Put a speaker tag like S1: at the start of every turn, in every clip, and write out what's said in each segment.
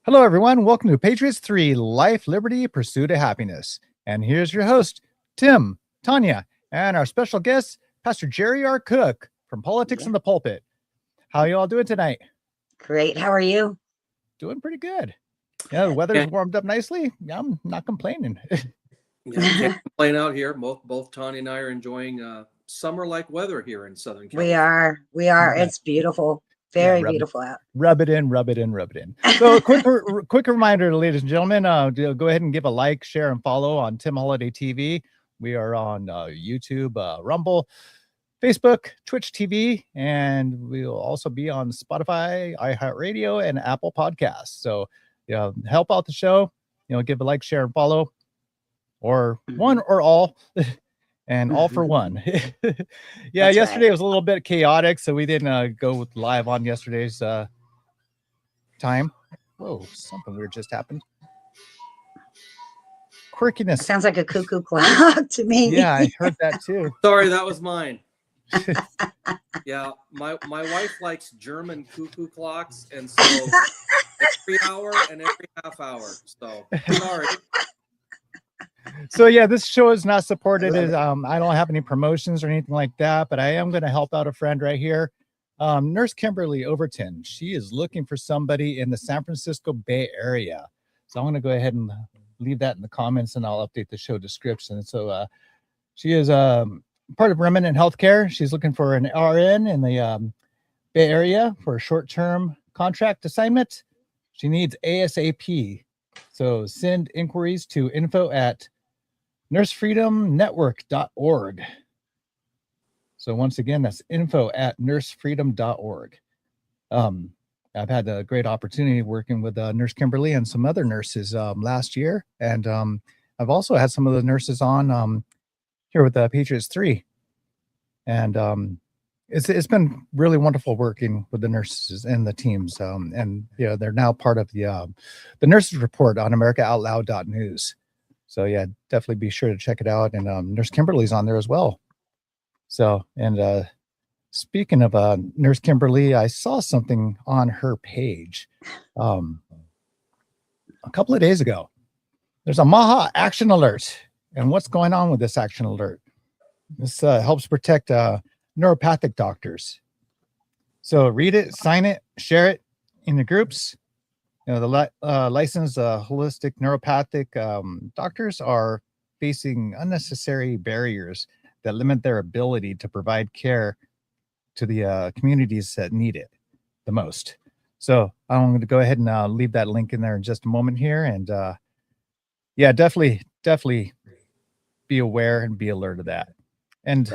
S1: Hello, everyone. Welcome to Patriots 3 Life, Liberty, Pursuit of Happiness. And here's your host, Tim, Tanya, and our special guest, Pastor Jerry R. Cook from Politics and The Pulpit. How you all doing tonight?
S2: Great. How are you?
S1: Doing pretty good. Yeah, the weather's warmed up nicely. I'm not complaining.
S3: Can't complain out here. Both Tanya and I are enjoying summer-like weather here in Southern California.
S2: We are. It's beautiful. Very beautiful out.
S1: Rub it in. So quick reminder, ladies and gentlemen, go ahead and give a like, share, and follow on Tim Holliday TV. We are on YouTube, Rumble, Facebook, Twitch TV, and we'll also be on Spotify, iHeartRadio, and Apple Podcasts. So help out the show, give a like, share, and follow, or one or all. And all for one. Yesterday was a little bit chaotic, so we didn't go live on yesterday's time. Whoa, something weird just happened. Quirkiness.
S2: Sounds like a cuckoo clock to me.
S1: Yeah, I heard that too.
S3: Sorry, that was mine. Yeah, my wife likes German cuckoo clocks, and so every hour and every half hour. So sorry.
S1: So this show is not supported as I don't have any promotions or anything like that, but I am going to help out a friend right here. Nurse Kimberly Overton. She is looking for somebody in the San Francisco Bay Area. So I'm going to go ahead and leave that in the comments, and I'll update the show description. So she is part of Remnant Healthcare. She's looking for an RN in the Bay Area for a short-term contract assignment. She needs ASAP. So send inquiries to info@nursefreedomnetwork.org. So once again, that's info@nursefreedom.org. I've had a great opportunity working with Nurse Kimberly and some other nurses last year. And I've also had some of the nurses on here with Patriots 3. And it's been really wonderful working with the nurses and the teams. And they're now part of the Nurses Report on AmericaOutloud.news. So definitely be sure to check it out. And Nurse Kimberly's on there as well. So, and speaking of Nurse Kimberly, I saw something on her page a couple of days ago. There's a MAHA action alert. And what's going on with this action alert? This helps protect neuropathic doctors. So read it, sign it, share it in the groups. The licensed holistic neuropathic doctors are facing unnecessary barriers that limit their ability to provide care to the communities that need it the most. So I'm going to go ahead and leave that link in there in just a moment here. And definitely be aware and be alert of that. And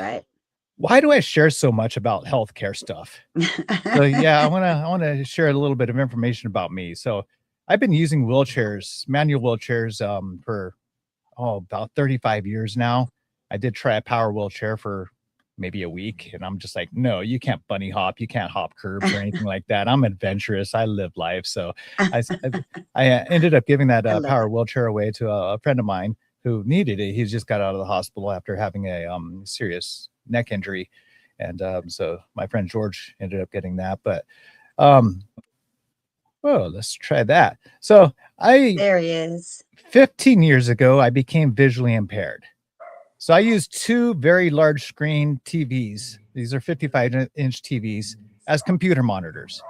S1: why do I share so much about healthcare stuff? So I want to share a little bit of information about me. So I've been using wheelchairs, manual wheelchairs, for about 35 years now. I did try a power wheelchair for maybe a week, and I'm just like, no, you can't bunny hop, you can't hop curbs or anything like that. I'm adventurous. I live life. So I ended up giving that power wheelchair away to a friend of mine who needed it. He just got out of the hospital after having a serious neck injury. And so my friend George ended up getting that. But let's try that. So
S2: there he is.
S1: 15 years ago, I became visually impaired. So I used two very large screen TVs. These are 55-inch TVs as computer monitors.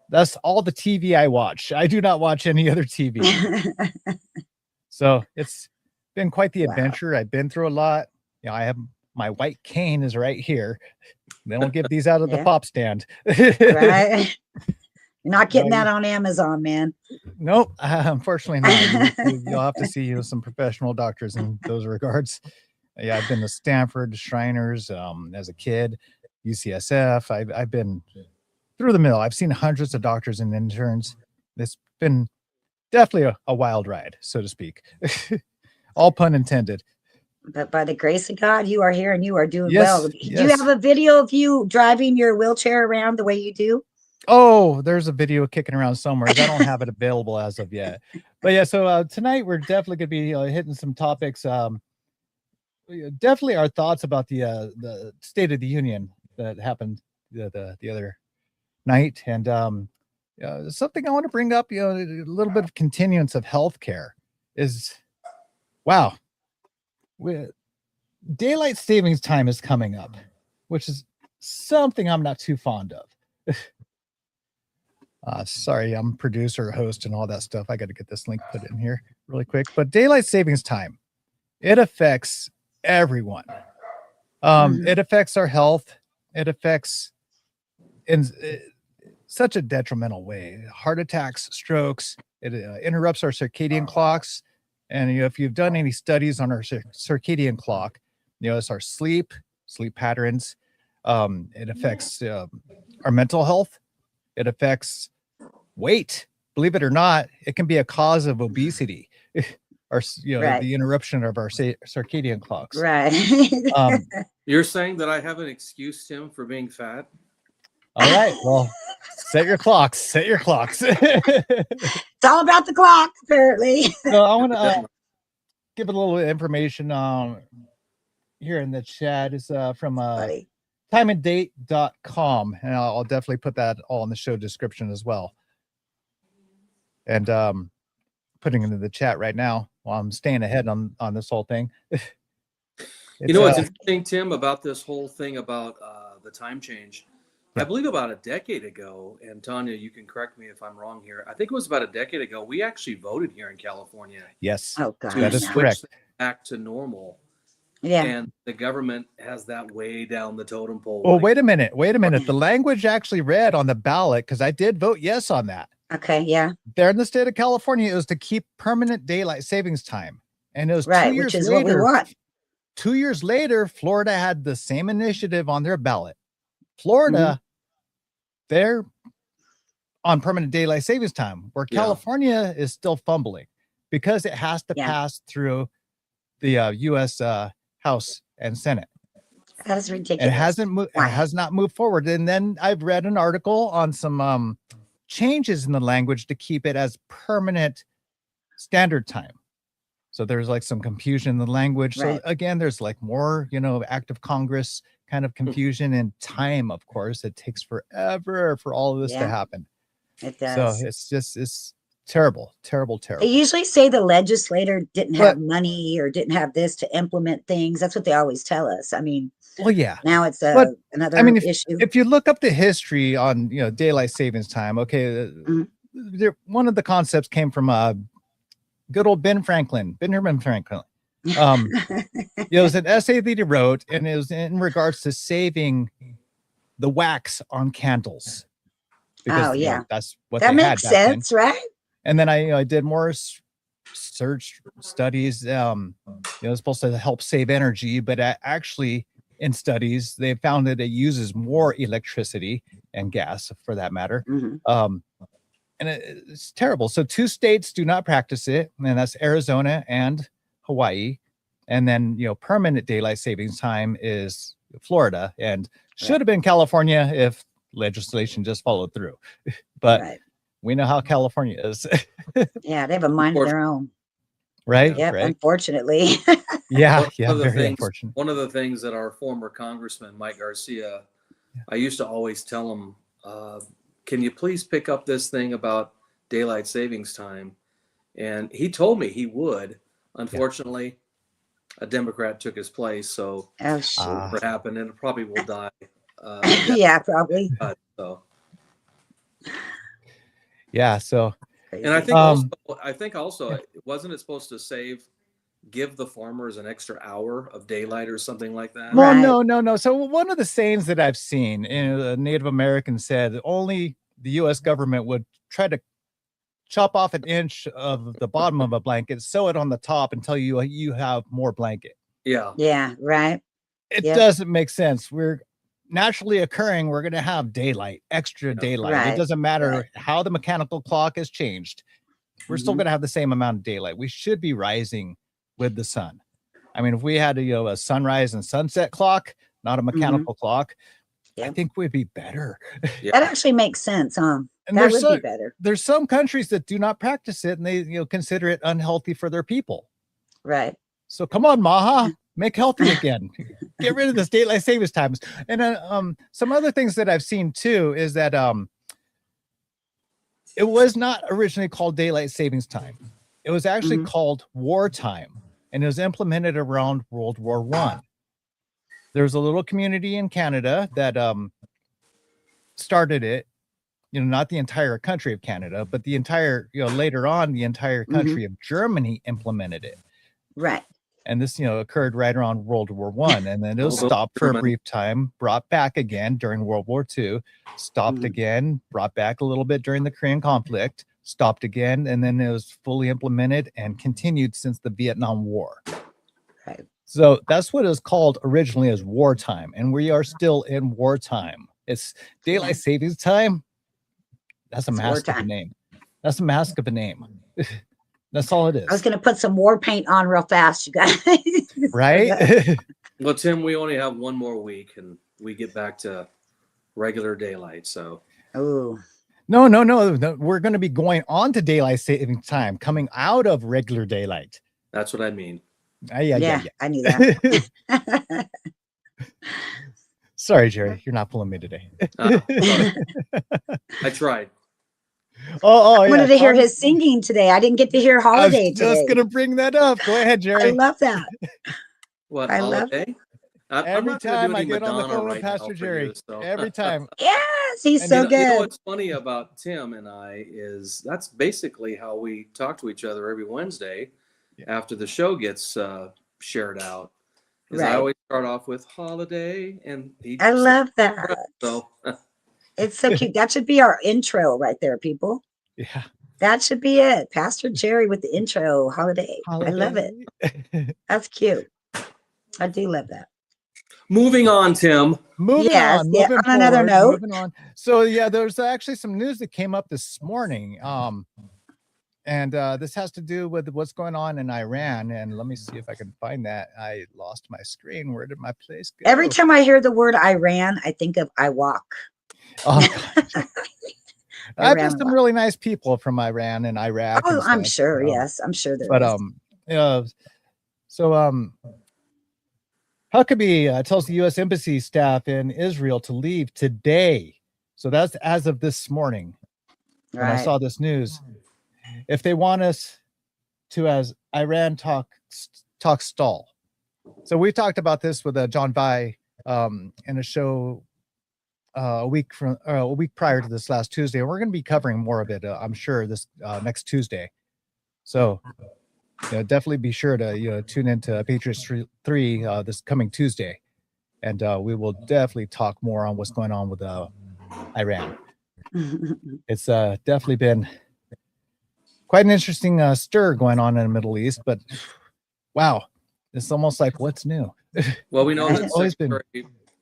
S1: That's all the TV I watch. I do not watch any other TV. So it's been quite the adventure. I've been through a lot. I have my white cane is right here. They don't give these out of the pop stand.
S2: Right. You're not getting that on Amazon, man.
S1: Nope, unfortunately not. You'll have to see some professional doctors in those regards. I've been to Stanford, Shriners as a kid, UCSF. I've been through the mill. I've seen hundreds of doctors and interns. It's been definitely a wild ride, so to speak. All pun intended.
S2: But by the grace of God, you are here and you are doing well. Do you have a video of you driving your wheelchair around the way you do?
S1: Oh, there's a video kicking around somewhere. I don't have it available as of yet. But so tonight we're definitely going to be hitting some topics. Definitely our thoughts about the State of the Union that happened the other night. And something I want to bring up, a little bit of continuance of healthcare is, wow, daylight savings time is coming up, which is something I'm not too fond of. Sorry, I'm producer, host, and all that stuff. I got to get this link put in here really quick. But daylight savings time, it affects everyone. It affects our health. It affects in such a detrimental way. Heart attacks, strokes. It interrupts our circadian clocks. And if you've done any studies on our circadian clock, it's our sleep patterns. It affects our mental health. It affects weight. Believe it or not, it can be a cause of obesity. Or the interruption of our circadian clocks.
S2: Right.
S3: You're saying that I haven't excused him for being fat?
S1: All right. Well, set your clocks.
S2: It's all about the clock, apparently.
S1: So I want to give a little information here in the chat. Is from timeanddate.com, and I'll definitely put that all in the show description as well. And putting it into the chat right now while I'm staying ahead on this whole thing.
S3: What's interesting, Tim, about this whole thing about the time change? I believe about a decade ago, and Tanya, you can correct me if I'm wrong here. I think it was about a decade ago. We actually voted here in California.
S1: Yes.
S2: Oh, God.
S1: That is correct.
S3: Back to normal.
S2: Yeah.
S3: And the government has that way down the totem pole.
S1: Well, wait a minute. The language actually read on the ballot, because I did vote yes on that.
S2: Okay, yeah.
S1: There in the state of California, it was to keep permanent daylight savings time. And it was 2 years
S2: which is
S1: later.
S2: What we want.
S1: 2 years later, Florida had the same initiative on their ballot. Florida, they're on permanent daylight savings time, where California is still fumbling because it has to pass through the U.S. House and Senate.
S2: That is ridiculous.
S1: It hasn't moved. It has not moved forward. And then I've read an article on some changes in the language to keep it as permanent standard time. So there's like some confusion in the language. So again, there's like more, act of Congress kind of confusion, and time, of course. It takes forever for all of this to happen.
S2: It does.
S1: So it's terrible.
S2: They usually say the legislator didn't have money or didn't have this to implement things. That's what they always tell us. I mean,
S1: well, yeah.
S2: Now it's another issue.
S1: If you look up the history on daylight savings time, okay, one of the concepts came from good old Benjamin Franklin. It was an essay that he wrote, and it was in regards to saving the wax on candles. Because, that's what
S2: that makes sense, right?
S1: And then I did more search studies. It's supposed to help save energy, but actually, in studies, they found that it uses more electricity and gas, for that matter. And it's terrible. So 2 states do not practice it, and that's Arizona and Hawaii. And then, permanent daylight savings time is Florida, and should have been California if legislation just followed through. But we know how California is.
S2: Yeah, they have a mind of their own.
S1: Right?
S2: Yeah, unfortunately.
S1: Very unfortunate.
S3: One of the things that our former Congressman, Mike Garcia, I used to always tell him, can you please pick up this thing about daylight savings time? And he told me he would. Unfortunately, a Democrat took his place, so what happened, and it probably will die.
S2: Probably.
S3: So.
S1: Yeah, so.
S3: And I think also, wasn't it supposed to give the farmers an extra hour of daylight or something like that?
S1: Well, no. So one of the sayings that I've seen, a Native American said that only the U.S. government would try to chop off an inch of the bottom of a blanket, sew it on the top until you have more blanket.
S3: Yeah.
S2: Yeah, right.
S1: It doesn't make sense. We're naturally occurring. We're going to have daylight, extra daylight. It doesn't matter how the mechanical clock has changed. We're still going to have the same amount of daylight. We should be rising with the sun. I mean, if we had a sunrise and sunset clock, not a mechanical clock, I think we'd be better.
S2: That actually makes sense, huh? And that would be better.
S1: There's some countries that do not practice it, and they consider it unhealthy for their people.
S2: Right.
S1: So come on, MAHA, make healthy again. Get rid of this daylight savings times. And some other things that I've seen too is that It was not originally called daylight savings time. It was actually
S2: Mhm.
S1: called wartime, and it was implemented around World War I. There was a little community in Canada that started it. Not the entire country of Canada, but the entire, later on, the entire country of Germany implemented it.
S2: Right.
S1: And this, occurred right around World War I. And then it was stopped for a brief time, brought back again during World War II, stopped again, brought back a little bit during the Korean conflict, stopped again, and then it was fully implemented and continued since the Vietnam War.
S2: Right.
S1: So that's what it was called originally, as wartime. And we are still in wartime. It's daylight savings time. That's a mask of a name. That's a mask of a name. That's all it is.
S2: I was going to put some war paint on real fast, you guys.
S1: Right?
S3: Well, Tim, we only have one more week and we get back to regular daylight. So,
S1: No. We're going to be going on to daylight saving time, coming out of regular daylight.
S3: That's what I mean.
S2: Yeah, I knew that.
S1: Sorry, Jerry, you're not pulling me today.
S3: I tried.
S2: I wanted to hear his singing today. I didn't get to hear Holliday today.
S1: I was just going to bring that up. Go ahead, Jerry.
S2: I love that.
S3: What,
S2: I
S3: Holiday?
S1: Every time I get on the phone with Pastor Jerry, every time.
S2: Yes, he's so good.
S3: You know what's funny about Tim and I is that's basically how we talk to each other every Wednesday after the show gets shared out. I always start off with Holiday, and
S2: I love that.
S3: So
S2: it's so cute. That should be our intro right there, people.
S1: Yeah.
S2: That should be it. Pastor Jerry with the intro, Holiday. I love it. That's cute. I do love that.
S3: Moving on, Tim.
S1: Moving on another note. Moving on. So there's actually some news that came up this morning. And this has to do with what's going on in Iran. And let me see if I can find that. I lost my screen. Where did my place go?
S2: Every time I hear the word Iran, I think of I walk.
S1: Oh, I've met some really nice people from Iran and Iraq.
S2: Oh, I'm sure. Yes, I'm sure there is.
S1: Huckabee tells the U.S. Embassy staff in Israel to leave today. So that's as of this morning. When I saw this news. If they want us to, as Iran talk stall. So we talked about this with John Vai in a show a week prior to this last Tuesday. And we're going to be covering more of it, I'm sure, this next Tuesday. So definitely be sure to tune into Patriots 3 this coming Tuesday, and we will definitely talk more on what's going on with Iran. It's definitely been quite an interesting stir going on in the Middle East, but wow, it's almost like what's new.
S3: Well, we know that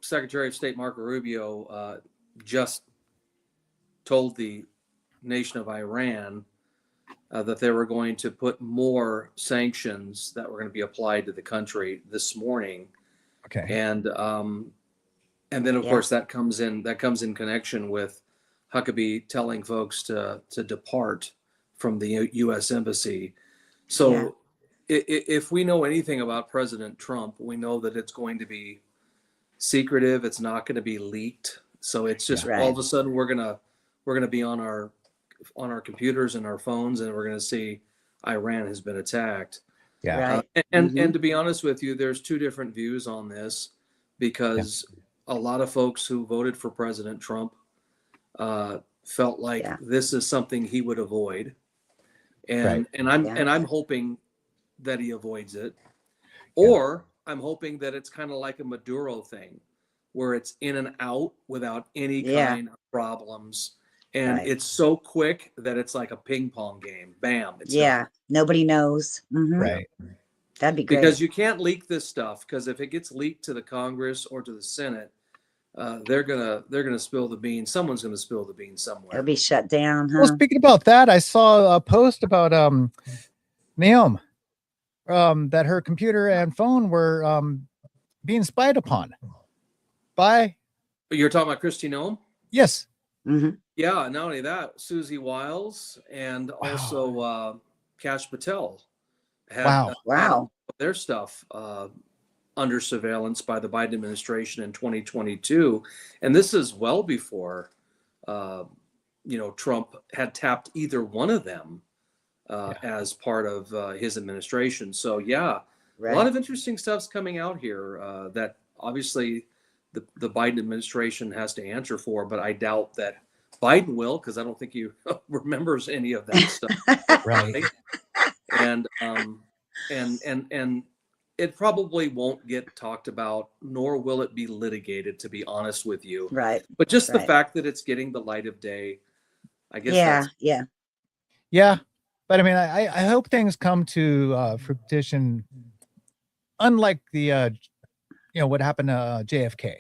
S3: Secretary of State Marco Rubio just told the nation of Iran that they were going to put more sanctions that were going to be applied to the country this morning.
S1: Okay.
S3: And then of course that comes in connection with Huckabee telling folks to depart from the U.S. Embassy. So if we know anything about President Trump, we know that it's going to be secretive. It's not going to be leaked. So it's just all of a sudden we're gonna be on our computers and our phones, and we're going to see Iran has been attacked.
S1: Yeah.
S3: And to be honest with you, there's two different views on this, because a lot of folks who voted for President Trump felt like this is something he would avoid. And I'm hoping that he avoids it. Or I'm hoping that it's kind of like a Maduro thing, where it's in and out without any kind of problems. And it's so quick that it's like a ping pong game. Bam. It's done.
S2: Nobody knows. Mm-hmm.
S1: Right.
S2: That'd be great.
S3: Because you can't leak this stuff, because if it gets leaked to the Congress or to the Senate, they're gonna spill the beans. Someone's gonna spill the beans somewhere.
S2: It'll be shut down. Huh?
S1: Well, speaking about that, I saw a post about Naomi, that her computer and phone were being spied upon by.
S3: You're talking about Kristi Noem?
S1: Yes.
S2: Mm-hmm.
S3: Yeah. Not only that, Susie Wiles and also Kash Patel had their stuff under surveillance by the Biden administration in 2022, and this is well before Trump had tapped either one of them as part of his administration. So a lot of interesting stuff's coming out here that obviously the Biden administration has to answer for, but I doubt that Biden will, because I don't think he remembers any of that stuff.
S1: Right.
S3: And it probably won't get talked about, nor will it be litigated, to be honest with you.
S2: Right.
S3: But just the fact that it's getting the light of day, I guess.
S1: Yeah. But I mean, I hope things come to fruition, unlike the, what happened to JFK.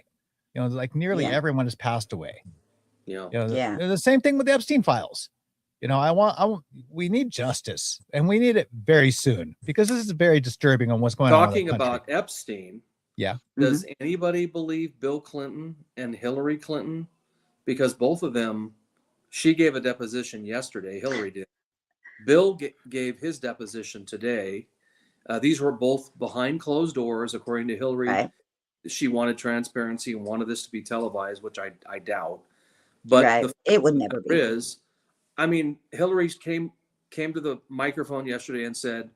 S1: Like nearly everyone has passed away. The same thing with the Epstein files. We need justice, and we need it very soon, because this is very disturbing on what's going on.
S3: Talking about Epstein.
S1: Yeah.
S3: Does anybody believe Bill Clinton and Hillary Clinton? Because both of them, she gave a deposition yesterday. Hillary did. Bill gave his deposition today. These were both behind closed doors, according to Hillary.
S2: Right.
S3: She wanted transparency and wanted this to be televised, which I doubt. But
S2: it would never be.
S3: I mean, Hillary came to the microphone yesterday and said,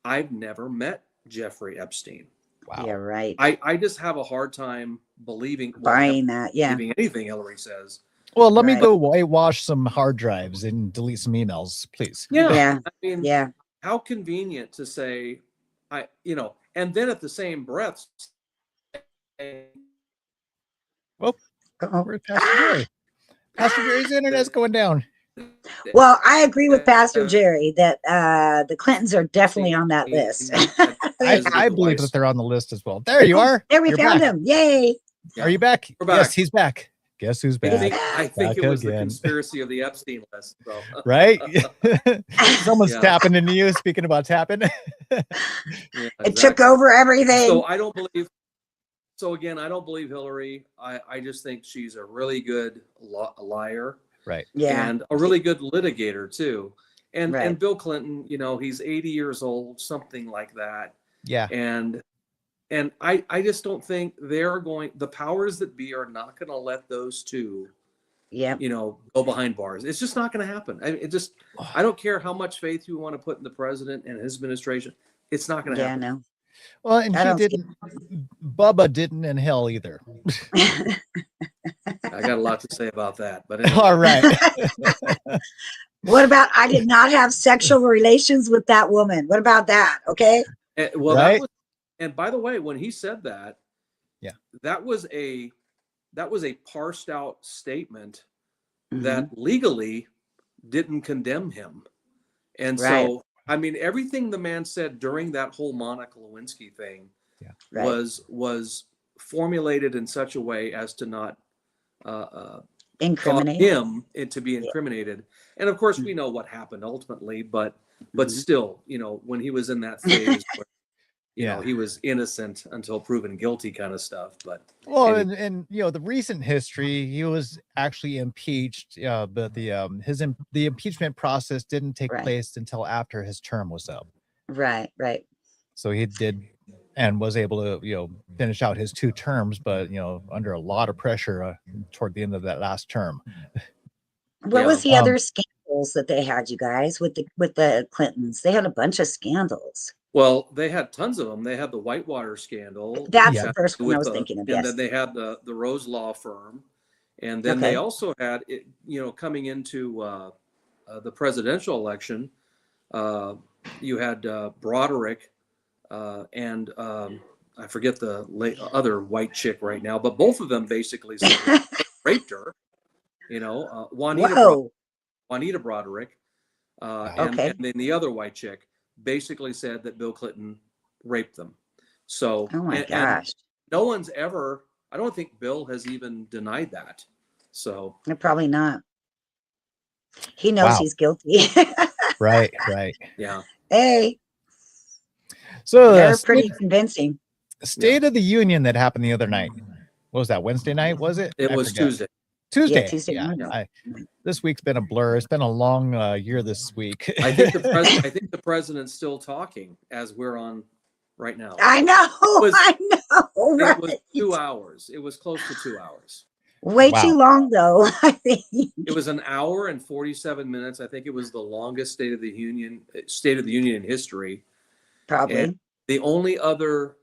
S3: "I've never met Jeffrey Epstein."
S2: Wow. Yeah, right.
S3: I just have a hard time buying that. Believing anything Hillary says.
S1: Well, let me go whitewash some hard drives and delete some emails, please.
S3: Yeah. I mean, how convenient to say, and then at the same breath.
S1: Well, where's Pastor Jerry? Pastor Jerry's internet's going down.
S2: Well, I agree with Pastor Jerry that the Clintons are definitely on that list.
S1: I believe that they're on the list as well. There you are.
S2: There we found him. Yay.
S1: Are you back?
S3: We're back.
S1: Yes, he's back. Guess who's back?
S3: I think it was the conspiracy of the Epstein list. So.
S1: Right? Someone's tapping into you. Speaking about tapping.
S2: It took over everything.
S3: So I don't believe. So again, I don't believe Hillary. I just think she's a really good liar.
S1: Right.
S2: Yeah.
S3: And a really good litigator too. And Bill Clinton, he's 80 years old, something like that.
S1: Yeah.
S3: And I just don't think the powers that be are not going to let those two, go behind bars. It's just not going to happen. I don't care how much faith you want to put in the president and his administration. It's not going to happen.
S2: No.
S1: Well, and Bubba didn't in hell either.
S3: I got a lot to say about that, but anyway.
S1: All right.
S2: What about, I did not have sexual relations with that woman? What about that? Okay.
S3: And by the way, when he said that, that was a parsed out statement that legally didn't condemn him. And so, I mean, everything the man said during that whole Monica Lewinsky thing was formulated in such a way as to not
S2: incriminate
S3: him, to be incriminated. And of course, we know what happened ultimately, but still, when he was in that phase where, he was innocent until proven guilty kind of stuff. But
S1: and the recent history, he was actually impeached, but the impeachment process didn't take place until after his term was up.
S2: Right.
S1: So he did and was able to finish out his 2 terms, but under a lot of pressure toward the end of that last term.
S2: What was the other scandals that they had, you guys, with the Clintons? They had a bunch of scandals.
S3: Well, they had tons of them. They had the Whitewater scandal.
S2: That's the first one I was thinking of.
S3: And then they had the Rose Law Firm. And then they also had, coming into the presidential election, you had Broderick and I forget the other white chick right now, but both of them basically raped her. Juanita Broderick, and then the other white chick basically said that Bill Clinton raped them. So,
S2: oh my gosh,
S3: no one's ever. I don't think Bill has even denied that. So,
S2: probably not. He knows he's guilty.
S1: Right.
S3: Yeah.
S2: Hey.
S1: So
S2: they're pretty convincing.
S1: State of the Union that happened the other night. What was that? Wednesday night? Was it?
S3: It was Tuesday.
S1: Tuesday. Yeah. This week's been a blur. It's been a long year this week.
S3: I think the president's still talking as we're on right now.
S2: I know.
S3: It was
S2: right.
S3: 2 hours. It was close to 2 hours.
S2: Way
S1: Wow.
S2: too long, though. I think
S3: It was an hour and 47 minutes. I think it was the longest State of the Union in history.
S2: probably.
S3: And the only other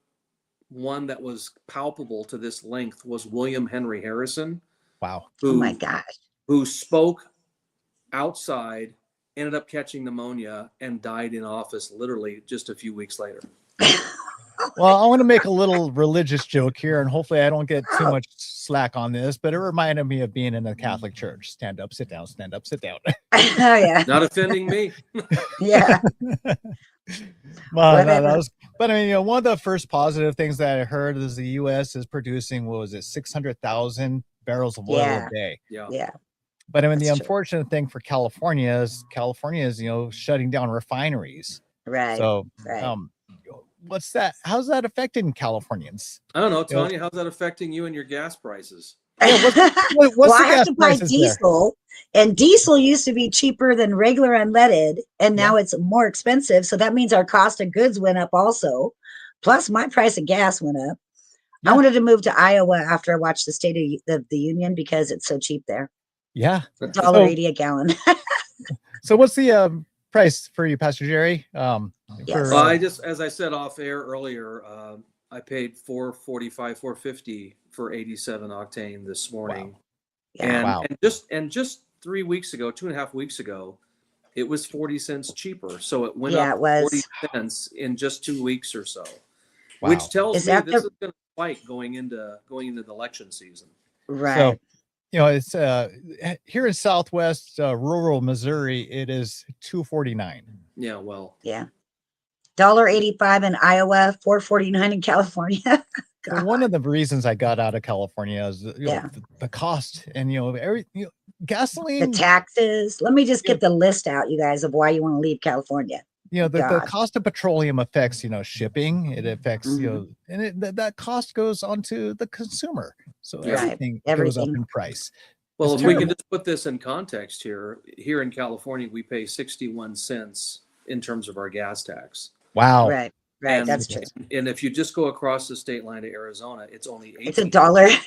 S3: one that was palpable to this length was William Henry Harrison,
S1: Wow.
S2: Oh my gosh.
S3: who spoke outside, ended up catching pneumonia, and died in office literally just a few weeks later.
S1: Well, I want to make a little religious joke here, and hopefully I don't get too much slack on this, but it reminded me of being in the Catholic Church. Stand up, sit down, stand up, sit down.
S2: Oh yeah.
S3: Not offending me.
S2: Yeah.
S1: Well, no,
S2: Whatever.
S1: but I mean, one of the first positive things that I heard is the U.S. is producing, what was it, 600,000 barrels of oil
S2: Yeah.
S1: a day.
S2: Yeah.
S1: But I mean, the
S2: That's true.
S1: unfortunate thing for California is shutting down refineries.
S2: Right.
S1: So,
S2: Right.
S1: what's that? How's that affecting Californians?
S3: I don't know, Tanya, how's that affecting you and your gas prices?
S1: Yeah, what's
S2: Well,
S1: the
S2: I have
S1: gas
S2: to buy
S1: prices there?
S2: diesel, and diesel used to be cheaper than regular unleaded, and now it's more expensive. So that means our cost of goods went up also. Plus, my price of gas went up.
S1: Yeah.
S2: I wanted to move to Iowa after I watched the State of the Union because it's so cheap there.
S1: Yeah.
S2: $1.80 a gallon.
S1: So what's the price for you, Pastor Jerry?
S2: Yes.
S3: Well, as I said off air earlier, I paid $4.45, $4.50 for 87 octane this morning.
S1: Wow.
S2: Yeah.
S3: And just 3 weeks ago, 2.5 weeks ago, it was 40 cents cheaper. So it went up
S2: it was
S3: 40 cents in just 2 weeks or so,
S1: Wow.
S3: which tells me
S2: that
S3: this is going to spike going into the election season.
S2: right.
S1: So, it's here in Southwest rural Missouri, it is $2.49.
S3: Yeah, well,
S2: Yeah. $1.85 in Iowa, $4.49 in California.
S1: So one of the reasons I got out of California is the cost and gasoline,
S2: the taxes. Let me just get the list out, you guys, of why you want to leave California.
S1: the cost of petroleum affects shipping. It affects and that cost goes onto the consumer. So everything goes up in price.
S3: Well, if we can just put this in context here in California, we pay 61 cents in terms of our gas tax.
S1: Wow.
S2: Right.
S3: And,
S2: that's true.
S3: And if you just go across the state line to Arizona, it's only 18.
S2: It's $1.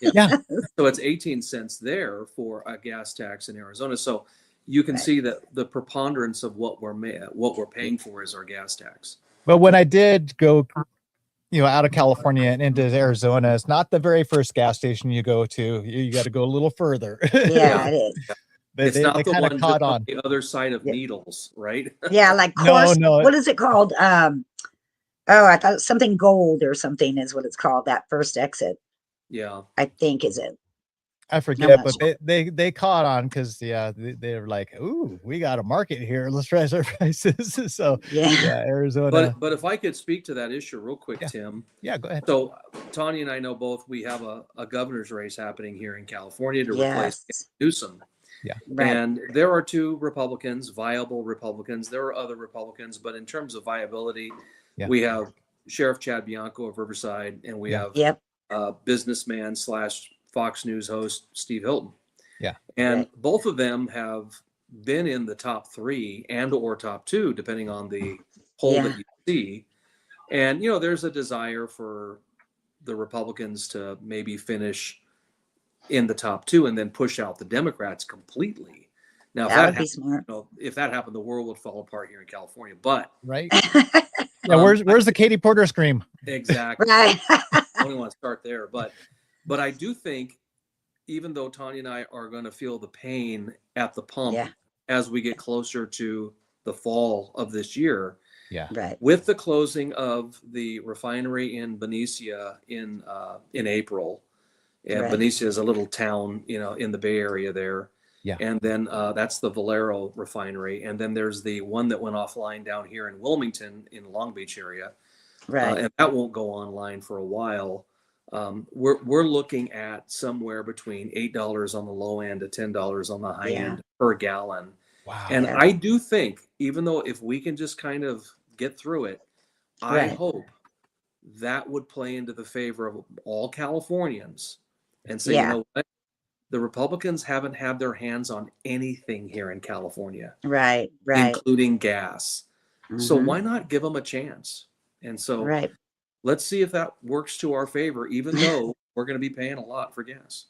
S1: Yeah.
S3: So it's 18 cents there for a gas tax in Arizona. So you can see that the preponderance of what we're paying for is our gas tax.
S1: But when I did go, out of California and into Arizona, it's not the very first gas station you go to. You got to go a little further.
S2: Yeah, it is.
S3: It's not the one just on the other side of Needles, right?
S2: Yeah, like course.
S1: No.
S2: What is it called? I thought something gold or something is what it's called. That first exit.
S3: Yeah,
S2: I think is it.
S1: I forget, but they caught on because they're like, ooh, we got a market here. Let's raise our prices. So Arizona.
S3: But if I could speak to that issue real quick, Tim.
S1: Yeah, go ahead.
S3: So Tanya and I know both we have a governor's race happening here in California to replace Newsom.
S1: Yeah.
S2: Right.
S3: And there are two Republicans, viable Republicans. There are other Republicans, but in terms of viability, we have Sheriff Chad Bianco of Riverside, and we have businessman / Fox News host Steve Hilton.
S1: Yeah.
S3: And both of them have been in the top 3 and or top 2, depending on the poll that you see. And, there's a desire for the Republicans to maybe finish in the top 2 and then push out the Democrats completely. Now, if that happened,
S2: smart.
S3: If that happened, the world would fall apart here in California. But
S1: where's the Katie Porter scream?
S3: Exactly.
S2: Right.
S3: I only want to start there, but I do think, even though Tanya and I are going to feel the pain at the pump as we get closer to the fall of this year, with the closing of the refinery in Benicia in April. And Benicia is a little town, in the Bay Area there. Yeah. And then that's the Valero refinery. And then there's the one that went offline down here in Wilmington in Long Beach area. Right. And that won't go online for a while. We're looking at somewhere between $8 on the low end to $10 on the high end per gallon. Wow. And I do think, even though if we can just kind of get through it, I hope that would play into the favor of all Californians and say, you know what? The Republicans haven't had their hands on anything here in California. Right. Including gas. Mm-hmm. So why not give them a chance? And so let's see if that works to our favor, even though we're going to be paying a lot for gas.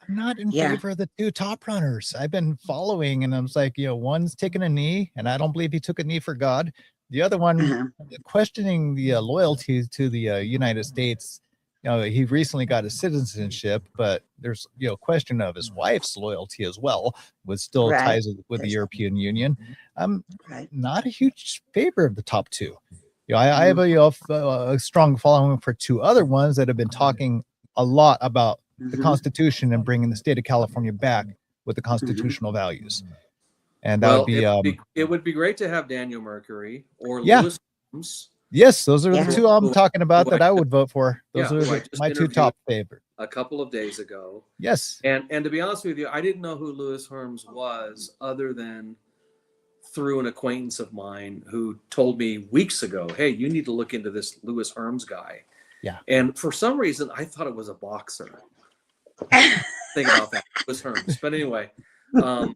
S1: I'm not in
S2: Yeah.
S1: favor of the two top runners. I've been following, and I was like, one's taking a knee, and I don't believe he took a knee for God. The other one
S2: Uh-huh.
S1: questioning the loyalty to the United States. He recently got his citizenship, but there's question of his wife's loyalty as well, with still
S2: Right.
S1: ties with the European Union. I'm
S2: Right.
S1: not a huge favor of the top two. I have a strong following for two other ones that have been talking a lot about the
S2: Mhm.
S1: Constitution and bringing the state of California back with the constitutional values. And that
S3: Well,
S1: would be,
S3: it would be great to have Daniel Mercury or
S1: Yeah.
S3: Lewis Holmes.
S1: yes, those are
S2: Yeah.
S1: the two I'm talking about
S3: Who
S1: that I would vote for. Those
S3: who I
S1: are
S3: just
S1: my two
S3: interviewed
S1: top favorite.
S3: a couple of days ago.
S1: Yes.
S3: And to be honest with you, I didn't know who Lewis Holmes was other than through an acquaintance of mine who told me weeks ago, hey, you need to look into this Lewis Holmes guy.
S1: Yeah.
S3: And for some reason, I thought it was a boxer. Think about that, Lewis Holmes. But anyway, an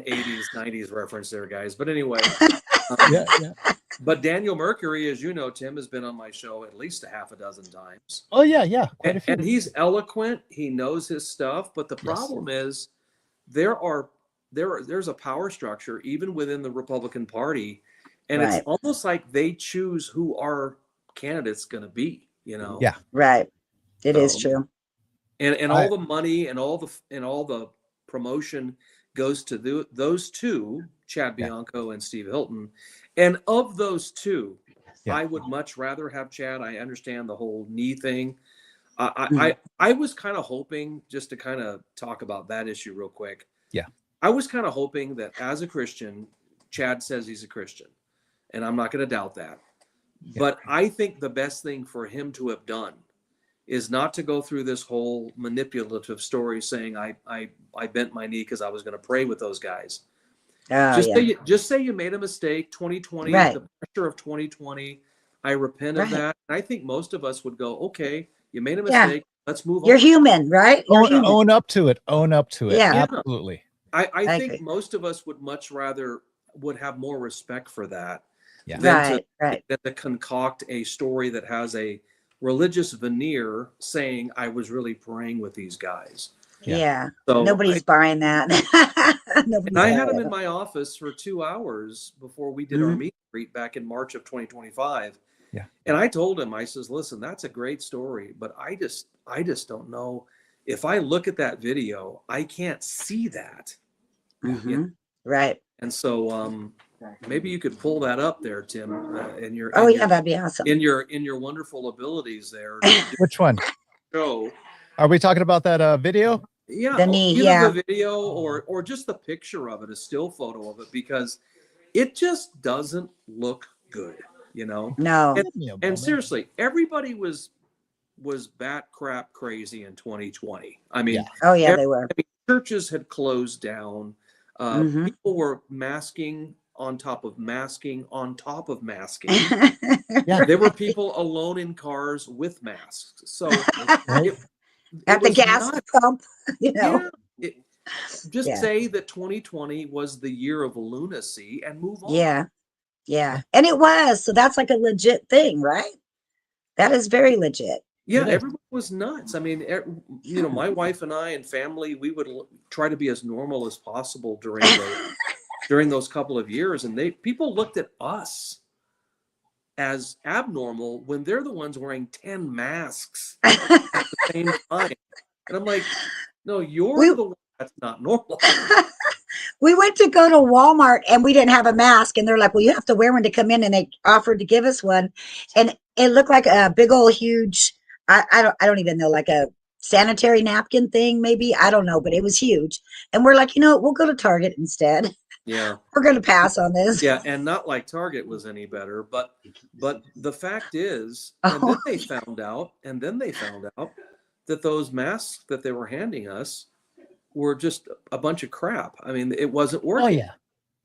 S3: 80s, 90s reference there, guys. But anyway,
S1: Yeah.
S3: but Daniel Mercury, as you know, Tim, has been on my show at least a half a dozen times.
S1: Oh yeah. Quite a few.
S3: And he's eloquent. He knows his stuff. But the problem is there's a power structure even within the Republican Party. And
S2: Right.
S3: it's almost like they choose who our candidate's going to be,
S1: Yeah.
S2: Right. It is
S3: So-
S2: true.
S3: And all the money and all the promotion goes to those two, Chad
S1: Yeah.
S3: Bianco and Steve Hilton. And of those two,
S1: Yeah.
S3: I would much rather have Chad. I understand the whole knee thing.
S2: Mhm.
S3: I was kind of hoping, just to kind of talk about that issue real quick.
S1: Yeah.
S3: I was kind of hoping that as a Christian, Chad says he's a Christian, and I'm not going to doubt that.
S1: Yeah.
S3: But I think the best thing for him to have done is not to go through this whole manipulative story saying I bent my knee because I was going to pray with those guys.
S2: Oh,
S3: Just say you made a mistake. 2020,
S2: Right.
S3: the pressure of 2020. I repent of
S2: Right.
S3: that. And I think most of us would go, okay, you made a
S2: Yeah.
S3: mistake. Let's move
S2: You're
S3: on.
S2: human, right? You're human.
S1: Own up to it. Own up to it.
S2: Yeah.
S1: Absolutely.
S3: I
S2: I
S3: think
S2: agree.
S3: most of us would much rather would have more respect for that
S1: Yeah.
S3: than
S2: Right.
S3: to concoct a story that has a religious veneer saying I was really praying with these guys.
S1: Yeah.
S2: Yeah.
S3: So
S2: Nobody's buying that. Nobody's
S3: I had
S2: buying
S3: him in
S2: it.
S3: my office for 2 hours before we did our
S2: Mhm.
S3: meet and greet back in March of 2025.
S1: Yeah.
S3: And I told him, I says, listen, that's a great story, but I just don't know. If I look at that video, I can't see that.
S2: Mhm. Right.
S3: And so maybe you could pull that up there, Tim, in your
S2: Oh,
S3: in
S2: yeah,
S3: your,
S2: that'd be awesome.
S3: in your wonderful abilities there
S1: Which one?
S3: to show.
S1: Are we talking about that video?
S3: Yeah,
S2: The knee,
S3: either
S2: yeah.
S3: the video or just the picture of it, a still photo of it, because it just doesn't look good,
S2: No.
S3: And seriously, everybody was bat crap crazy in 2020. I mean,
S1: Yeah.
S2: Oh, yeah, they were.
S3: churches had closed down.
S2: Mhm.
S3: People were masking on top of masking on top of masking.
S1: Yeah.
S3: There were people alone in cars with masks. So
S1: Right.
S2: At the
S3: was
S2: gas
S3: not-
S2: pump,
S3: yeah, just
S2: Yeah.
S3: say that 2020 was the year of lunacy and move on.
S2: Yeah. And it was. So that's like a legit thing, right? That is very legit.
S3: Yeah,
S1: It is.
S3: everyone was nuts. I mean, my wife and I and family, we would try to be as normal as possible during those couple of years, and people looked at us as abnormal when they're the ones wearing 10 masks at the same time. And I'm like, no, you're the one that's not normal.
S2: We went to go to Walmart and we didn't have a mask. And they're like, well, you have to wear one to come in. And they offered to give us one. And it looked like a big old huge, I don't even know, like a sanitary napkin thing, maybe. I don't know, but it was huge. And we're like, we'll go to Target instead.
S3: Yeah.
S2: We're going to pass on this.
S3: Yeah, and not like Target was any better, but the fact is, and then they found out that those masks that they were handing us were just a bunch of crap. I mean, it wasn't working.
S1: Oh yeah.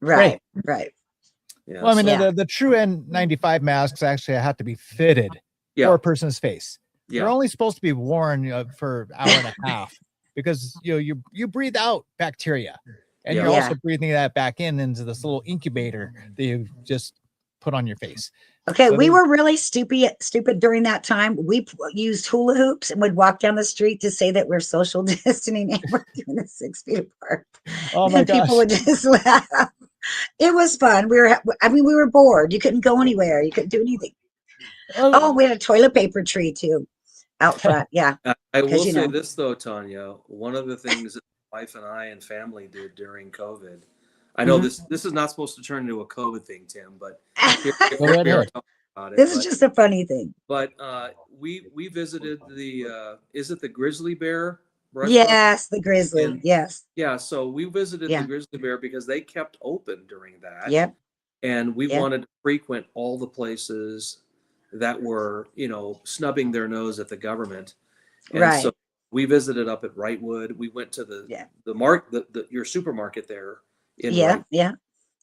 S2: Right.
S3: Yeah,
S1: Well, I mean,
S2: Yeah.
S1: the true N95 masks actually have to be fitted
S3: yeah,
S1: for a person's face.
S3: yeah.
S1: They're only supposed to be worn for an hour and a half because you breathe out bacteria, and
S3: Yeah.
S1: you're
S2: Yeah.
S1: also breathing that back into this little incubator that you just put on your face.
S2: Okay,
S1: So
S2: we were really stupid during that time. We used hula hoops and would walk down the street to say that we're social distancing and we're doing it 6 feet apart.
S1: Oh my
S2: And
S1: gosh.
S2: people would just laugh. It was fun. We were bored. You couldn't go anywhere. You couldn't do anything. Oh, we had a toilet paper tree too out front. Yeah.
S3: I will
S2: you
S3: say
S2: know.
S3: this though, Tanya. One of the things that my wife and I and family did during COVID. I know this is not supposed to turn into a COVID thing, Tim, but here we are talking about it.
S2: This is just a funny thing.
S3: But we visited the is it the Grizzly Bear restaurant?
S2: Yes, the Grizzly. Yes.
S3: Yeah, so we visited
S2: Yeah.
S3: the Grizzly Bear because they kept open during that.
S2: Yep.
S3: And we
S2: Yep.
S3: wanted to frequent all the places that were, snubbing their nose at the government. And
S2: Right.
S3: so we visited up at Wrightwood. We went to your supermarket there in Wrightwood.
S2: Yeah.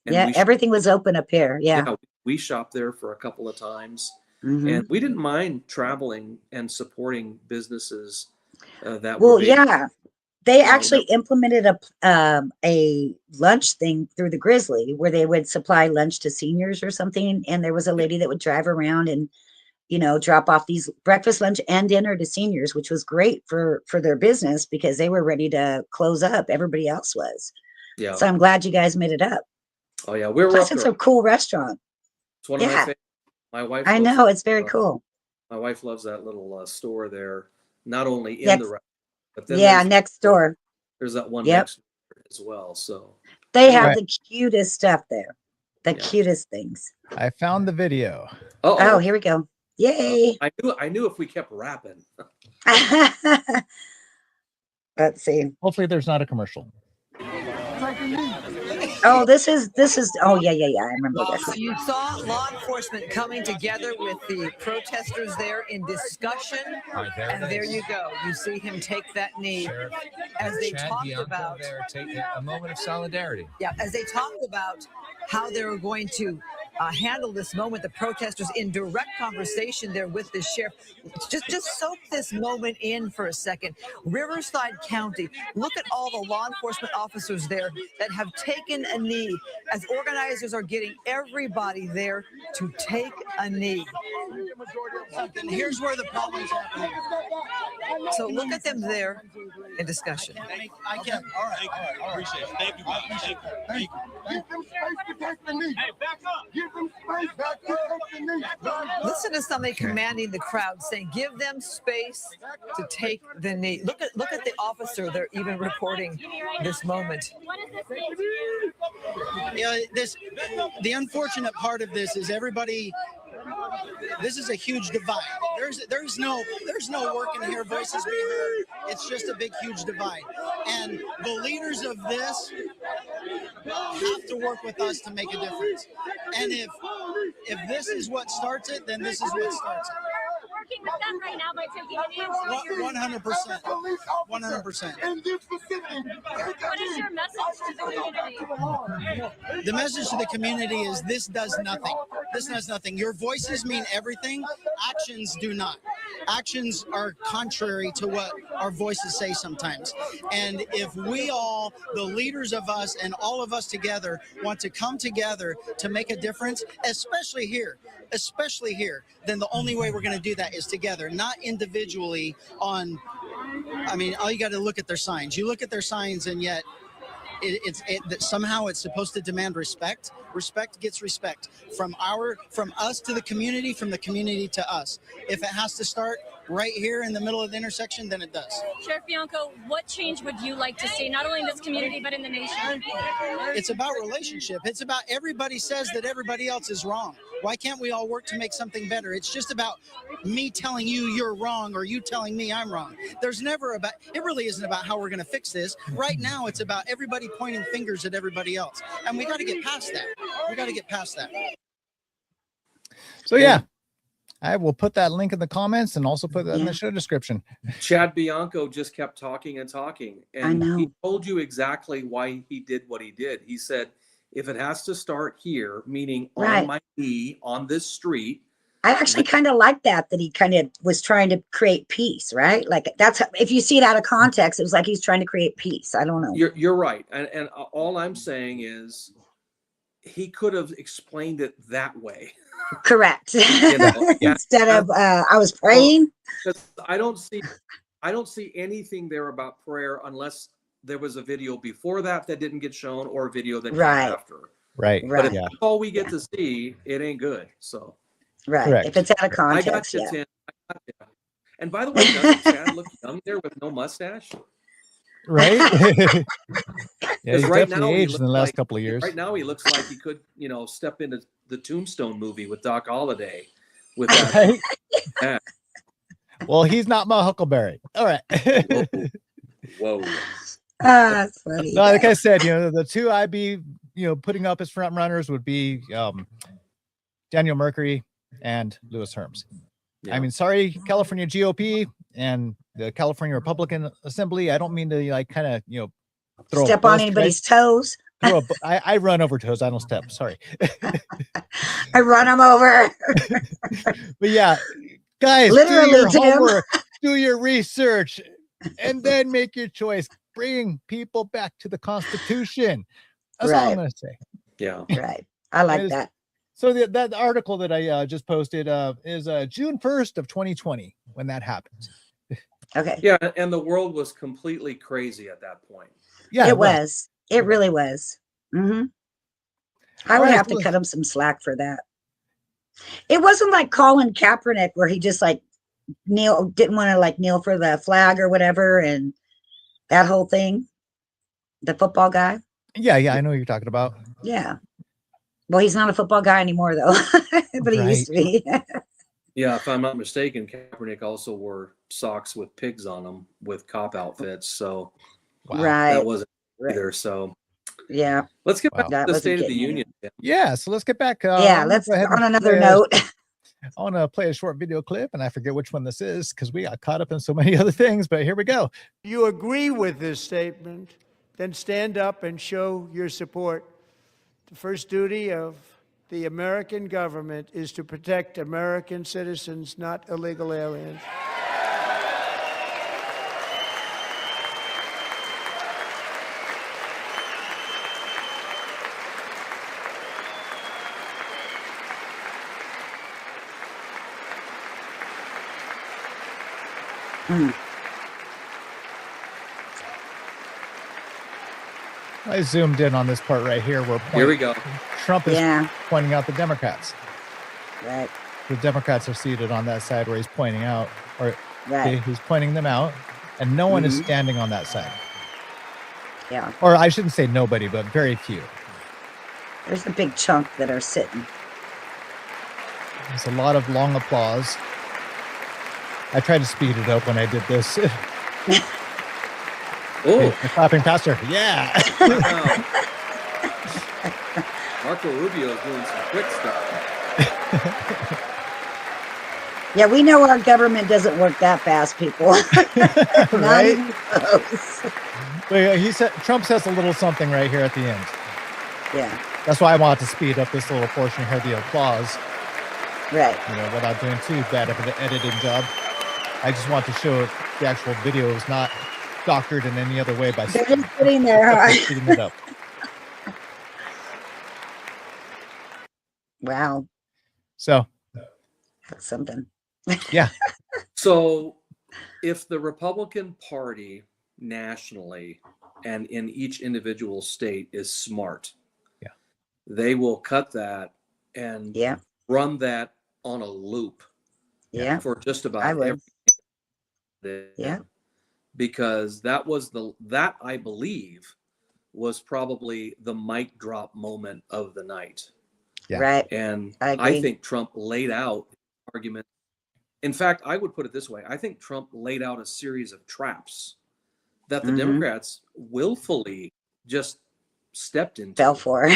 S3: And
S2: Yeah. Everything was open up here. Yeah.
S3: We shopped there for a couple of times.
S2: Mhm.
S3: And we didn't mind traveling and supporting businesses that
S2: Well,
S3: were being,
S2: yeah. They actually implemented a lunch thing through the Grizzly where they would supply lunch to seniors or something. And there was a lady that would drive around and, drop off these breakfast, lunch, and dinner to seniors, which was great for their business because they were ready to close up. Everybody else was.
S3: Yeah.
S2: So I'm glad you guys made it up.
S3: Oh yeah, we were
S2: Plus,
S3: up
S2: it's
S3: there.
S2: a cool restaurant.
S3: It's one of my favorites. My wife.
S2: I know it's very cool.
S3: My wife loves that little store there. Not only in the restaurant, but then
S2: next door.
S3: There's that one next door as well. So
S2: they have the cutest stuff there. The cutest things.
S1: I found the video.
S2: Oh, here we go. Yay.
S3: I knew if we kept rapping.
S2: Let's see.
S1: Hopefully there's not a commercial.
S2: Oh, this is oh yeah. I remember this.
S4: So you saw law enforcement coming together with the protesters there in discussion. And there you go. You see him take that knee as they talked about
S5: taking a moment of solidarity.
S4: Yeah, as they talked about how they were going to handle this moment, the protesters in direct conversation there with the sheriff. Just soak this moment in for a second. Riverside County, look at all the law enforcement officers there that have taken a knee as organizers are getting everybody there to take a knee.
S6: And here's where the problem's happening.
S4: So look at them there in discussion.
S6: I can. All right.
S5: Appreciate it. Thank you, guys. Thank you.
S7: Give them space to take the knee. Hey, back up. Give them space back to take the knee.
S4: Listen to somebody commanding the crowd, saying, "Give them space to take the knee." Look at the officer. They're even recording this moment.
S6: Yeah, the unfortunate part of this is everybody. This is a huge divide. There's no working here, voices being heard. It's just a big, huge divide. And the leaders of this have to work with us to make a difference. And if this is what starts it, then this is what starts it.
S8: Working with them right now by taking an answer.
S6: 100%. 100%.
S8: What is your message to the community?
S6: The message to the community is this does nothing. This does nothing. Your voices mean everything. Actions do not. Actions are contrary to what our voices say sometimes. And if we all, the leaders of us and all of us together, want to come together to make a difference, especially here, then the only way we're going to do that is together, not individually all you got to look at their signs. You look at their signs and yet somehow it's supposed to demand respect. Respect gets respect from us to the community, from the community to us. If it has to start right here in the middle of the intersection, then it does.
S8: Sheriff Bianco, what change would you like to see, not only in this community, but in the nation?
S6: It's about relationship. It's about everybody says that everybody else is wrong. Why can't we all work to make something better? It's just about me telling you you're wrong or you telling me I'm wrong. It really isn't about how we're going to fix this. Right now, it's about everybody pointing fingers at everybody else. And we got to get past that.
S1: So yeah, I will put that link in the comments and also put that in the show description.
S3: Chad Bianco just kept talking and talking. And
S2: I know.
S3: He told you exactly why he did what he did. He said, if it has to start here, meaning on my knee, on this street.
S2: I actually kind of like that he kind of was trying to create peace, right? Like if you see it out of context, it was like he's trying to create peace. I don't know.
S3: You're right. And all I'm saying is, he could have explained it that way.
S2: Correct.
S3: Yeah.
S2: Instead of I was praying.
S3: Because I don't see anything there about prayer unless there was a video before that didn't get shown, or a video that came after.
S1: Right.
S3: But if
S2: Right.
S3: that's all we get to see, it ain't good. So
S2: Right.
S1: Correct.
S2: If it's out of
S3: I got
S2: context,
S3: you,
S2: yeah.
S3: Tim. I got you. And by the way, doesn't Chad look young there with no mustache?
S1: Right. Yeah, he's
S3: right
S1: definitely
S3: now he
S1: aged in the
S3: looks
S1: last
S3: like-
S1: couple of years.
S3: Right now he looks like he could, step into the Tombstone movie with Doc Holliday. With that.
S1: Right?
S3: Yeah.
S1: Well, he's not my Huckleberry. All right.
S3: Whoa.
S2: That's funny.
S1: No, like I said, the two I'd be, putting up as front runners would be Daniel Mercury and Lewis Herms.
S3: Yeah.
S1: I mean, sorry, California GOP and the California Republican Assembly. I don't mean to kind of, throw
S2: Step on anybody's toes.
S1: I run over toes. I don't step. Sorry.
S2: I run them over.
S1: But yeah, guys,
S2: Literally,
S1: do your
S2: Tim.
S1: homework, do your research, and then make your choice. Bring people back to the Constitution. That's all I'm
S2: Right.
S1: going to say.
S3: Yeah.
S2: Right. I like that.
S1: So that article that I just posted is June 1st of 2020 when that happened.
S2: Okay.
S3: Yeah, and the world was completely crazy at that point.
S1: Yeah,
S2: It was. It really was. Mm-hmm. I
S1: All
S2: would
S1: right,
S2: have to cut him some slack for that. It wasn't like Colin Kaepernick where he just didn't want to kneel for the flag or whatever, and that whole thing. The football guy.
S1: Yeah, I know what you're talking about.
S2: Yeah. Well, he's not a football guy anymore though, but he used to be.
S3: Yeah, if I'm not mistaken, Kaepernick also wore socks with pigs on them with cop outfits. So
S2: Right.
S3: that wasn't either. So
S2: Yeah.
S3: let's get back
S2: That
S3: to the
S2: wasn't
S3: State of the
S2: getting
S3: Union.
S1: Yeah, so let's get back.
S2: Yeah, let's on another note.
S1: I want to play a short video clip, and I forget which one this is because we got caught up in so many other things, but here we go.
S9: You agree with this statement, then stand up and show your support. The first duty of the American government is to protect American citizens, not illegal aliens.
S1: I zoomed in on this part right here where
S3: Here we go.
S1: Trump is
S2: Yeah.
S1: pointing out the Democrats.
S2: Right.
S1: The Democrats are seated on that side where he's pointing out, or
S2: Right.
S1: he's pointing them out, and no one is standing on that side.
S2: Yeah.
S1: Or I shouldn't say nobody, but very few.
S2: There's a big chunk that are sitting.
S1: There's a lot of long applause. I tried to speed it up when I did this.
S3: Oh,
S1: The clapping pastor. Yeah.
S3: wow. Marco Rubio is doing some quick stuff.
S2: Yeah, we know our government doesn't work that fast, people. Not
S1: Right?
S2: even close.
S1: But yeah, Trump says a little something right here at the end.
S2: Yeah.
S1: That's why I want to speed up this little portion here, the applause,
S2: Right.
S1: without doing too bad of an editing job. I just want to show the actual video is not doctored in any other way by
S2: They're just sitting there, huh?
S1: speeding it up.
S2: Wow.
S1: So,
S2: That's something.
S1: yeah.
S3: So if the Republican Party nationally and in each individual state is smart, they will cut that and
S2: Yeah.
S3: run that on a loop
S2: Yeah.
S3: for just about
S2: I would.
S3: everything.
S2: Yeah.
S3: Because that I believe was probably the mic drop moment of the night.
S1: Yeah.
S2: Right.
S3: And
S2: I
S3: I
S2: agree.
S3: think Trump laid out argument. In fact, I would put it this way. I think Trump laid out a series of traps that the Democrats willfully just stepped into.
S2: Fell for.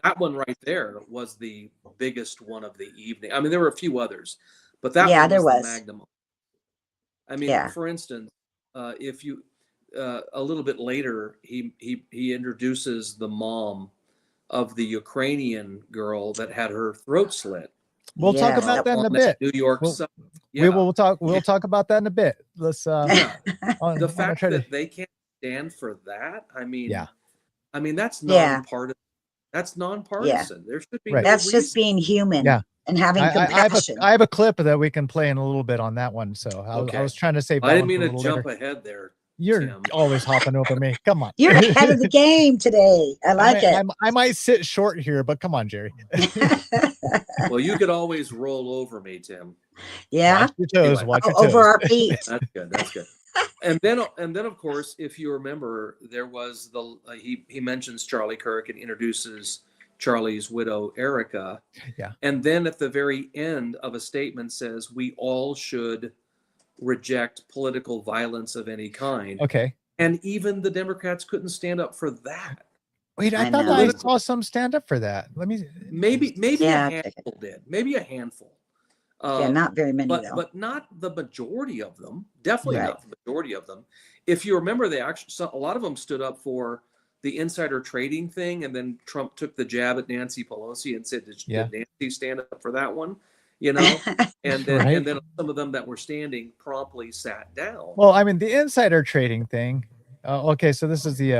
S3: That one right there was the biggest one of the evening. I mean, there were a few others, but that
S2: Yeah,
S3: one
S2: there
S3: was
S2: was.
S3: the magnum. I mean,
S2: Yeah.
S3: for instance, if you a little bit later, he introduces the mom of the Ukrainian girl that had her throat slit.
S1: We'll talk
S2: Yes.
S1: about that in a
S3: on
S1: bit.
S3: New York.
S1: We'll-
S3: side.
S1: We'll talk about that in a bit. Let's
S3: Yeah.
S1: I'm
S3: The
S1: gonna
S3: fact
S1: try to-
S3: that they can't stand for that. I mean,
S1: Yeah.
S3: I mean that's not
S2: Yeah.
S3: part of That's nonpartisan. There should be
S1: Right.
S3: no
S2: That's
S3: reason.
S2: just being human
S1: Yeah.
S2: and having compassion.
S1: I have a clip that we can play in a little bit on that one. So I was trying to save that
S3: I didn't
S1: one for
S3: mean
S1: a
S3: to
S1: little
S3: jump
S1: later.
S3: ahead there.
S1: You're
S3: Tim.
S1: always hopping over me. Come on.
S2: You're ahead of the game today. I like it.
S1: I might sit short here, but come on, Jerry.
S3: Well, you could always roll over me, Tim.
S2: Yeah.
S1: Watch your toes.
S3: Anyway.
S1: Watch your toes.
S2: Over our feet.
S3: That's good. That's good. And then of course, if you remember, there was he mentions Charlie Kirk and introduces Charlie's widow, Erica.
S1: Yeah.
S3: And then at the very end of a statement says, we all should reject political violence of any kind.
S1: Okay.
S3: And even the Democrats couldn't stand up for that.
S1: Wait, I thought I saw some stand up for that. Let me.
S3: Maybe
S2: Yeah,
S3: a handful did. Maybe a handful.
S2: Yeah, not very many though.
S3: But not the majority of them. Definitely
S2: Right.
S3: not the majority of them. If you remember, a lot of them stood up for the insider trading thing, and then Trump took the jab at Nancy Pelosi and said, "Did Nancy stand up for that one?" You know, and then some of them that were standing promptly sat down.
S1: Well, I mean, the insider trading thing. Okay, so this is the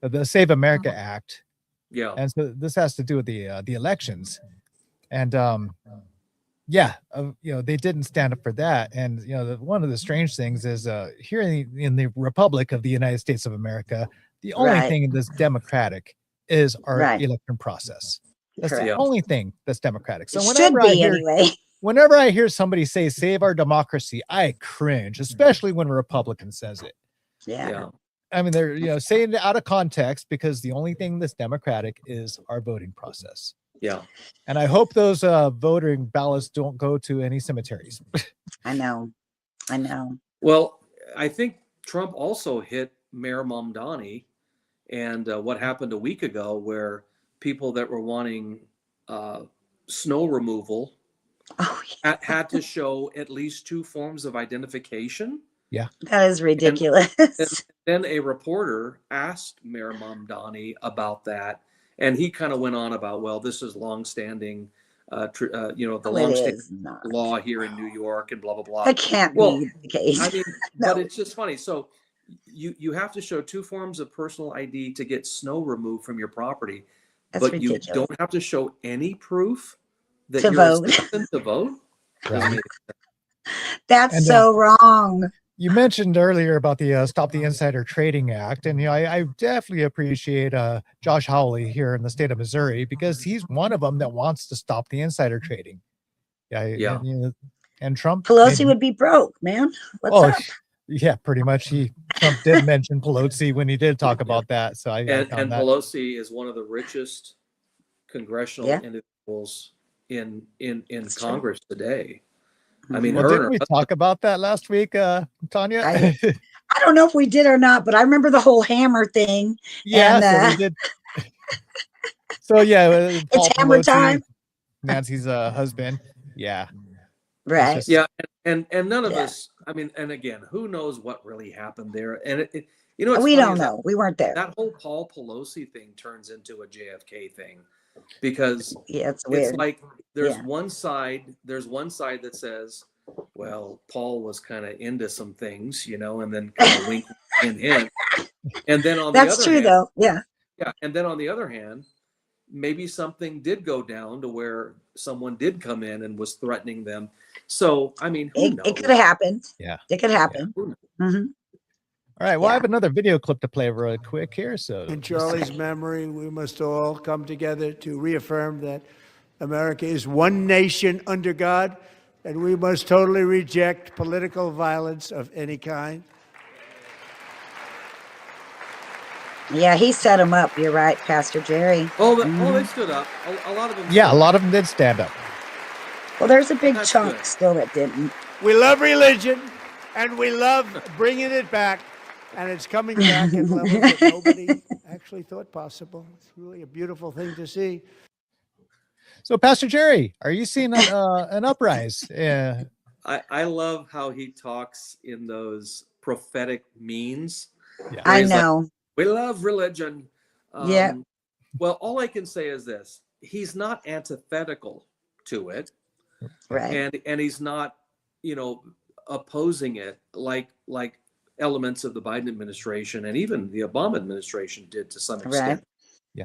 S1: the Save America Act.
S3: Yeah.
S1: And so this has to do with the elections, and you know, they didn't stand up for that. And you know, one of the strange things is here in the Republic of the United States of America, the only thing that's democratic is our election process. That's the only thing that's democratic. So whenever I hear somebody say "save our democracy," I cringe, especially when a Republican says it.
S2: Yeah.
S1: I mean, they're saying it out of context, because the only thing that's democratic is our voting process.
S3: Yeah.
S1: And I hope those voting ballots don't go to any cemeteries.
S2: I know.
S3: Well, I think Trump also hit Mayor Mamdani, and what happened a week ago, where people that were wanting snow removal had to show at least 2 forms of identification.
S1: Yeah.
S2: That is ridiculous.
S3: And then a reporter asked Mayor Mamdani about that, and he kind of went on about, well, this is longstanding, the longstanding law here in New York, and blah blah blah.
S2: That can't be the case.
S3: I mean, but it's just funny. So you have to show 2 forms of personal ID to get snow removed from your property.
S2: That's
S3: but
S2: ridiculous.
S3: You don't have to show any proof that
S2: To
S3: you're a
S2: vote.
S3: citizen to vote.
S1: Right.
S2: That's so wrong.
S1: You mentioned earlier about the Stop the Insider Trading Act, and I definitely appreciate Josh Hawley here in the state of Missouri, because he's one of them that wants to stop the insider trading. Yeah. And Trump
S2: Pelosi would be broke, man. What's up?
S1: Yeah, pretty much. Trump did mention Pelosi when he did talk about that. So
S3: and Pelosi is one of the richest congressional individuals in Congress today. I mean,
S1: didn't we talk about that last week, Tanya?
S2: I don't know if we did or not, but I remember the whole hammer thing.
S1: Yeah, so we did. So
S2: it's hammer time.
S1: Nancy's husband. Yeah.
S2: Right.
S3: Yeah, and none of us. I mean, and again, who knows what really happened there? And
S2: we don't know. We weren't there.
S3: That whole Paul Pelosi thing turns into a JFK thing, because
S2: it's weird.
S3: It's like there's one side that says, well, Paul was kind of into some things, and then kind of wink in him. And then on the other hand, that's true though. Yeah. Yeah. And then on the other hand, maybe something did go down to where someone did come in and was threatening them. So, I mean,
S2: it could have happened.
S1: Yeah.
S2: It could happen. Yeah. Mm-hmm.
S1: All right. Well, I have another video clip to play real quick here. So,
S9: in Charlie's memory, we must all come together to reaffirm that America is one nation under God, and we must totally reject political violence of any kind.
S2: Yeah, he set him up. You're right, Pastor Jerry.
S3: They stood up. A lot of them.
S1: Yeah, a lot of them did stand up.
S2: Well, there's a big chunk still that didn't.
S9: We love religion, and we love bringing it back, and it's coming back in levels that nobody actually thought possible. It's really a beautiful thing to see.
S1: So, Pastor Jerry, are you seeing an uprise?
S3: I love how he talks in those prophetic means.
S2: Yeah. I know.
S3: Like, we love religion.
S2: Yeah.
S3: Well, all I can say is this: he's not antithetical to it,
S2: right?
S3: And he's not, opposing it like elements of the Biden administration and even the Obama administration did to some extent.
S2: Right.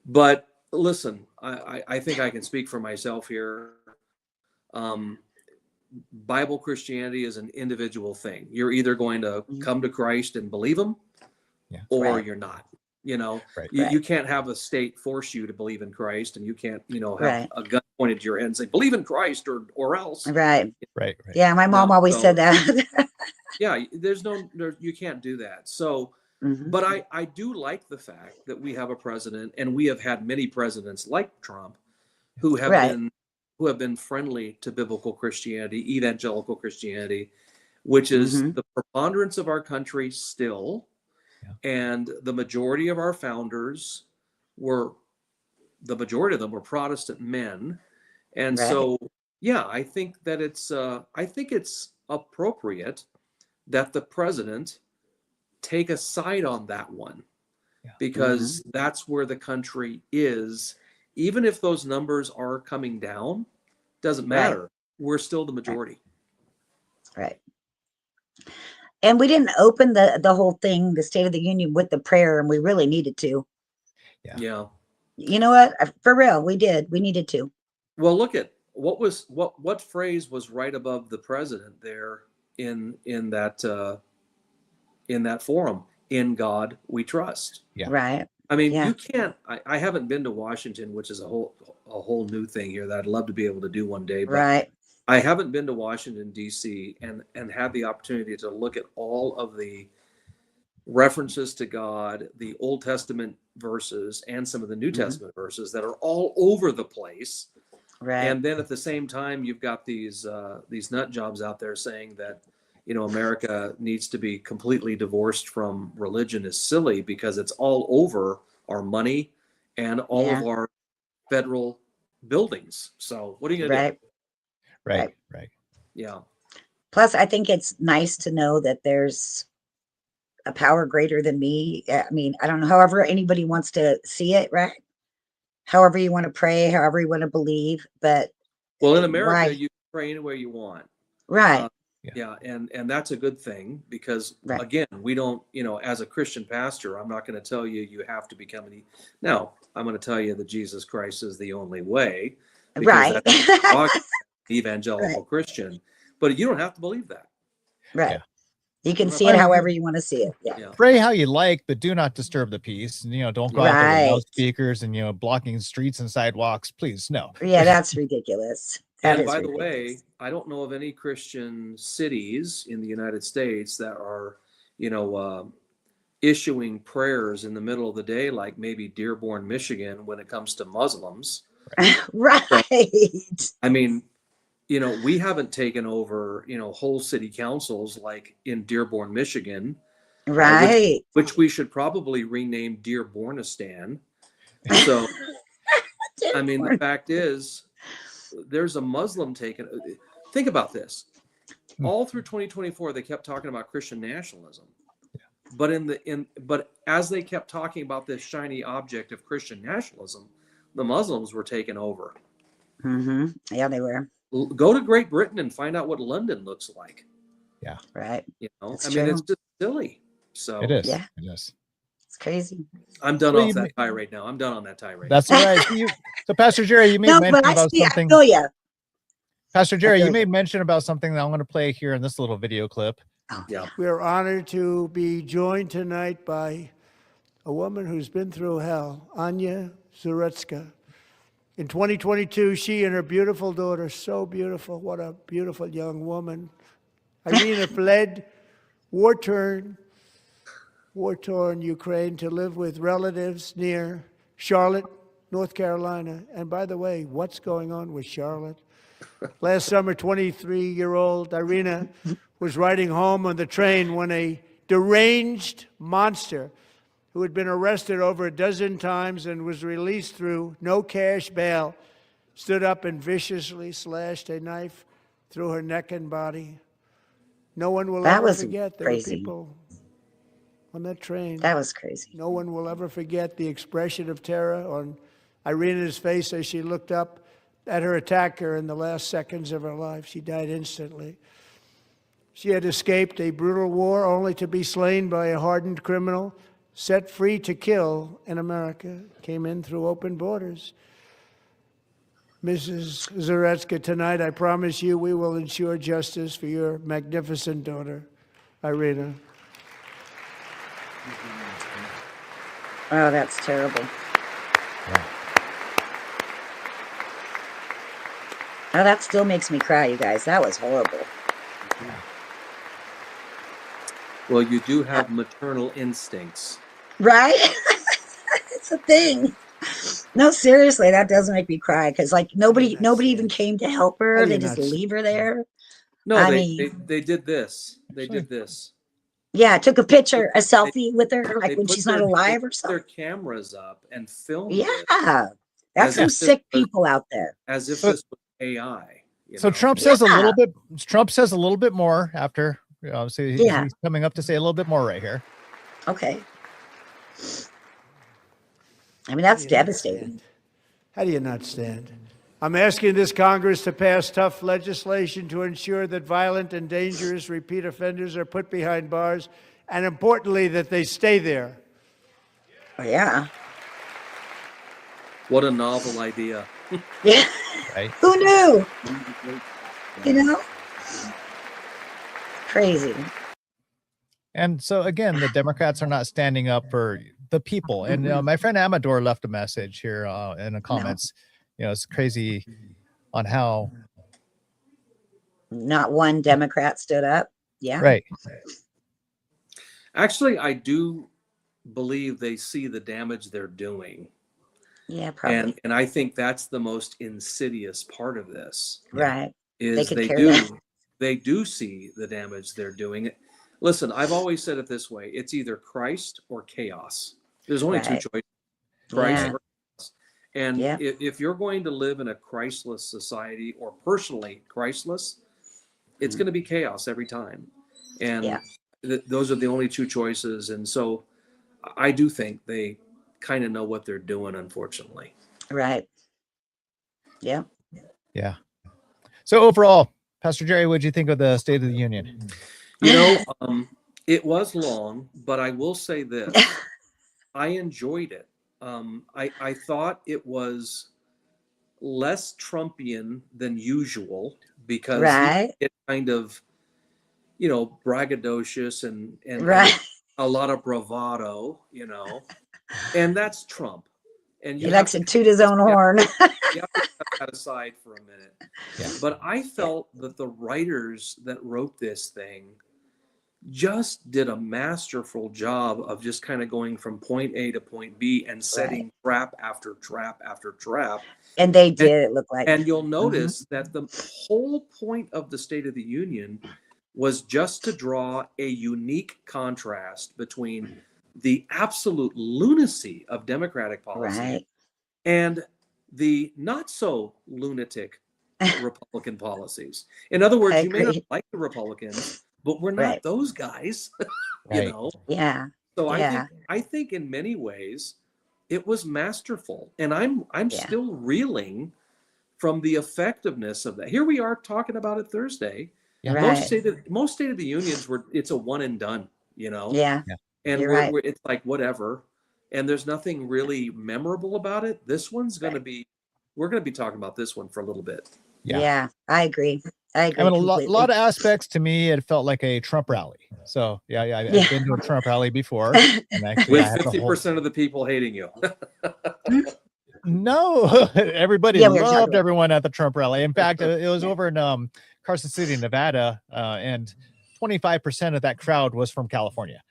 S3: But listen, I think I can speak for myself here. Bible Christianity is an individual thing. You're either going to come to Christ and believe him, or
S2: Right.
S3: you're not. You know,
S1: Right.
S3: you can't have a state force you to believe in Christ, and you can't, have
S2: Right.
S3: a gun pointed to your head and say, believe in Christ or else.
S2: Right.
S1: Right.
S2: Yeah, my mom
S3: No,
S2: always
S3: so
S2: said that.
S3: yeah, you can't do that. So,
S2: Mhm.
S3: but I do like the fact that we have a president, and we have had many presidents like Trump who have
S2: Right.
S3: been friendly to biblical Christianity, evangelical Christianity, which is
S2: Mhm.
S3: the preponderance of our country still.
S1: Yeah.
S3: And the majority of our founders the majority of them were Protestant men. And
S2: Right.
S3: so, yeah, I think it's appropriate that the president take a side on that one,
S1: Yeah.
S3: because that's where the country is. Even if those numbers are coming down, doesn't matter. We're still the majority.
S2: Right. And we didn't open the whole thing, the State of the Union, with the prayer, and we really needed to.
S3: Yeah.
S2: You know what? For real, we did. We needed to.
S3: Well, look at what phrase was right above the president there in that forum. In God we trust.
S1: Yeah.
S2: Right.
S3: I mean,
S2: Yeah.
S3: you can't. I haven't been to Washington, which is a whole new thing here that I'd love to be able to do one day. But
S2: Right.
S3: I haven't been to Washington D.C. and had the opportunity to look at all of the references to God, the Old Testament verses, and some of the New Testament verses that are all over the place.
S2: Right.
S3: And then at the same time, you've got these nut jobs out there saying that, America needs to be completely divorced from religion is silly because it's all over our money and all of our federal buildings. So what are you going to do?
S1: Right.
S3: Yeah.
S2: Plus, I think it's nice to know that there's a power greater than me. I mean, I don't know, however anybody wants to see it, right? However you want to pray, however you want to believe, but
S3: Well, in America,
S2: why?
S3: you can pray any way you want.
S2: Right.
S3: Yeah, and that's a good thing because again, we don't, as a Christian pastor, I'm not going to tell you have to become now. I'm going to tell you that Jesus Christ is the only way, because
S2: Right.
S3: that's evangelical
S2: Right.
S3: Christian, but you don't have to believe that.
S2: Right.
S1: Yeah.
S2: You can see it however you want to see it. Yeah.
S1: Pray how you like, but do not disturb the peace. And, don't go out there with
S2: Right.
S1: loudspeakers and, blocking streets and sidewalks. Please, no.
S2: Yeah, that's ridiculous. That
S3: And
S2: is
S3: by the
S2: ridiculous.
S3: way, I don't know of any Christian cities in the United States that are, issuing prayers in the middle of the day, like maybe Dearborn, Michigan, when it comes to Muslims.
S2: Right.
S3: I mean, we haven't taken over, whole city councils like in Dearborn, Michigan.
S2: Right.
S3: Which we should probably rename Dearbornistan. So, I mean, the fact is, there's a Muslim taken. Think about this. All through 2024, they kept talking about Christian nationalism. But but as they kept talking about this shiny object of Christian nationalism, the Muslims were taken over.
S2: Yeah, they were.
S3: Go to Great Britain and find out what London looks like.
S1: Yeah.
S2: Right.
S3: I mean, it's just silly. So
S1: it is.
S2: Yeah.
S1: It is.
S2: It's crazy.
S3: I'm done off that tirade now. I'm done on that tirade.
S1: That's all right. So, Pastor Jerry, you made mention
S2: but
S1: about
S2: I
S1: something.
S2: feel you.
S1: Pastor Jerry, you made mention about something that I'm going to play here in this little video clip.
S2: Oh,
S3: yeah.
S9: We're honored to be joined tonight by a woman who's been through hell, Anya Zuretska. In 2022, she and her beautiful daughter, so beautiful, what a beautiful young woman, Irina fled war-torn Ukraine to live with relatives near Charlotte, North Carolina. And by the way, what's going on with Charlotte? Last summer, 23-year-old Irina was riding home on the train when a deranged monster who had been arrested over a dozen times and was released through no cash bail stood up and viciously slashed a knife through her neck and body. No one will ever forget. There were people on that train.
S2: That was crazy.
S9: No one will ever forget the expression of terror on Irina's face as she looked up at her attacker in the last seconds of her life. She died instantly. She had escaped a brutal war only to be slain by a hardened criminal set free to kill in America came in through open borders. Mrs. Zaretska, tonight I promise you we will ensure justice for your magnificent daughter, Irina.
S2: Oh, that's terrible. Oh, that still makes me cry, you guys. That was horrible.
S3: Well, you do have maternal instincts.
S2: Right? It's a thing. No, seriously, that does make me cry because like nobody even came to help
S9: How
S2: her.
S9: do
S2: They
S9: you
S2: just
S9: not
S2: leave her there.
S3: No,
S2: I
S3: they
S2: mean,
S3: did this. They did this.
S2: yeah, I took a picture, a selfie with her, like
S3: They
S2: when
S3: put
S2: she's not
S3: their
S2: alive or
S3: their
S2: something.
S3: cameras up and filmed
S2: Yeah,
S3: it
S2: that's
S3: as
S2: some
S3: if this
S2: sick
S3: was
S2: people out there.
S3: as if
S1: So-
S3: this was AI.
S1: So Trump says a little bit. Trump says a little bit more after. So he's coming up to say a little bit more right here.
S2: Okay. I mean, that's devastating.
S9: How do you not stand? I'm asking this Congress to pass tough legislation to ensure that violent and dangerous repeat offenders are put behind bars, and importantly, that they stay there.
S2: Oh, yeah.
S3: What a novel idea.
S2: Yeah.
S1: Right.
S2: Who knew? You know? Crazy.
S1: And so again, the Democrats are not standing up for the people. And my friend Amador left a message here in the comments. It's crazy on how
S2: Not one Democrat stood up. Yeah.
S1: right.
S3: Actually, I do believe they see the damage they're doing.
S2: Yeah, probably.
S3: And I think that's the most insidious part of this.
S2: Right.
S3: Is
S2: They could
S3: they do see the damage they're doing. Listen, I've always said it this way. It's either Christ or chaos. There's only two choices, Christ or chaos. And if you're going to live in a Christless society or personally Christless, it's going to be chaos every time. And those are the only two choices. And so I do think they kind of know what they're doing, unfortunately.
S2: Right. Yeah.
S1: Yeah. So overall, Pastor Jerry, what did you think of the State of the Union?
S3: It was long, but I will say this. I enjoyed it. I thought it was less Trumpian than usual because it kind of, braggadocious and a lot of bravado, and that's Trump. And
S2: he likes to toot his own horn.
S3: You have to set that aside for a minute.
S1: Yeah.
S3: But I felt that the writers that wrote this thing just did a masterful job of just kind of going from point A to point B and setting trap after trap after trap.
S2: And they did, it looked like.
S3: And you'll notice that the whole point of the State of the Union was just to draw a unique contrast between the absolute lunacy of Democratic policy and the not so lunatic Republican policies. In other words, you may not like the Republicans, but we're not those guys,
S2: Yeah.
S3: So I think in many ways it was masterful, and I'm still reeling from the effectiveness of that. Here we are talking about it Thursday. Most State of the Unions it's a one and done,
S2: Yeah.
S3: And it's like whatever, and there's nothing really memorable about it. This one's going to be. We're going to be talking about this one for a little bit.
S2: Yeah, I agree.
S1: I mean, a lot of aspects to me, it felt like a Trump rally. So I've been to a Trump rally before, and actually,
S3: with 50% of the people hating you.
S1: No, everybody loved everyone at the Trump rally. In fact, it was over in Carson City, Nevada, and 25% of that crowd was from California.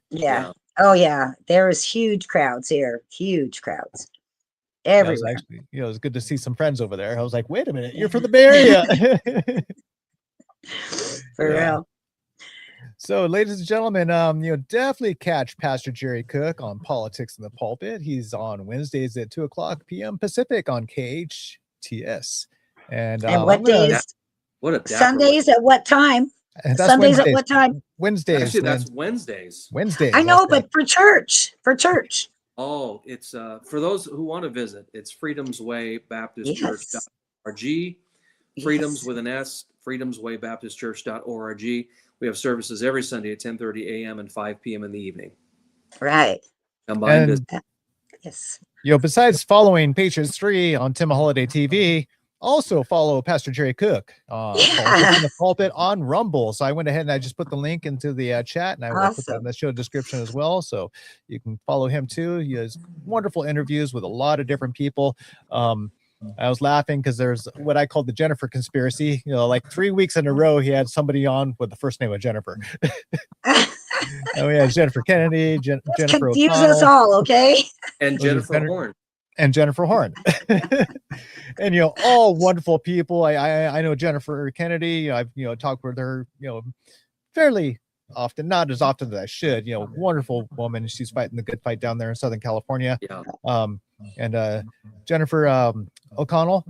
S2: Yeah. Oh yeah, there was huge crowds here. Huge crowds. Everywhere.
S1: It was good to see some friends over there. I was like, wait a minute, you're from the Bay Area.
S2: For real.
S1: So, ladies and gentlemen, definitely catch Pastor Jerry Cook on Politics in the Pulpit. He's on Wednesdays at 2:00 p.m. Pacific on KHTS. And
S2: what days? Sundays at what time? Sundays
S1: Wednesdays.
S2: at what time?
S1: Wednesdays.
S3: Actually, that's Wednesdays.
S1: Wednesdays.
S2: I know, but for church.
S3: Oh, it's for those who want to visit. It's Freedom's Way Baptist Church.org. Freedoms with an S. Freedom's Way Baptist Church.org. We have services every Sunday at 10:30 a.m. and 5 p.m. in the evening.
S2: Right.
S3: Combined
S1: And
S3: business.
S2: Yes.
S1: besides following Patriots 3 on Tim Holliday TV, also follow Pastor Jerry Cook Patriots and The Pulpit on Rumble. So I went ahead and I just put the link into the chat, and I will put that in the show description as well. So you can follow him too. He has wonderful interviews with a lot of different people. I was laughing because there's what I call the Jennifer conspiracy. Like 3 weeks in a row, he had somebody on with the first name of Jennifer. And we had Jennifer Kennedy, Jennifer
S2: Confuse
S1: O'Connell,
S2: us all, okay?
S3: And Jennifer Horn.
S1: and Jennifer Horn. And all wonderful people. I know Jennifer Kennedy. I've talked with her fairly often, not as often as I should. Wonderful woman. She's fighting the good fight down there in Southern California.
S3: Yeah.
S1: And Jennifer O'Connell,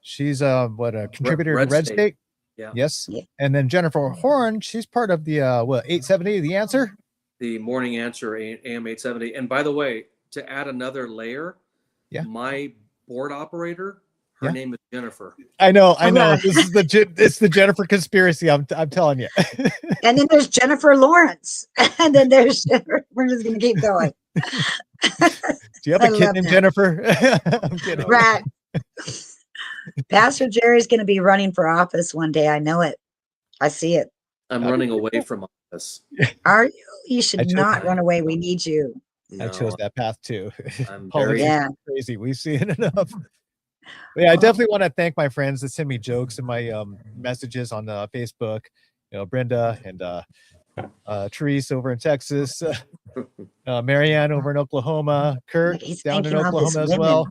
S1: she's a contributor to Red State.
S3: Yeah.
S1: Yes.
S2: Yeah.
S1: And then Jennifer Horn, she's part of the 870 The Answer.
S3: The Morning Answer, AM 870. And by the way, to add another layer, my board operator, her name is Jennifer.
S1: I know. This is it's the Jennifer conspiracy. I'm telling you.
S2: And then there's Jennifer Lawrence. And then there's Jennifer. We're just going to keep going.
S1: Do you have a kid named Jennifer? I'm kidding.
S2: Right. Pastor Jerry's going to be running for office one day. I know it. I see it.
S3: I'm running away from office.
S2: Are you? You should not run away. We need you.
S1: I chose that path too.
S3: I'm
S1: Politics is crazy. We've seen it enough. But I definitely want to thank my friends that send me jokes in my messages on Facebook. Brenda and Therese over in Texas, Marianne over in Oklahoma, Kurt down in Oklahoma as well.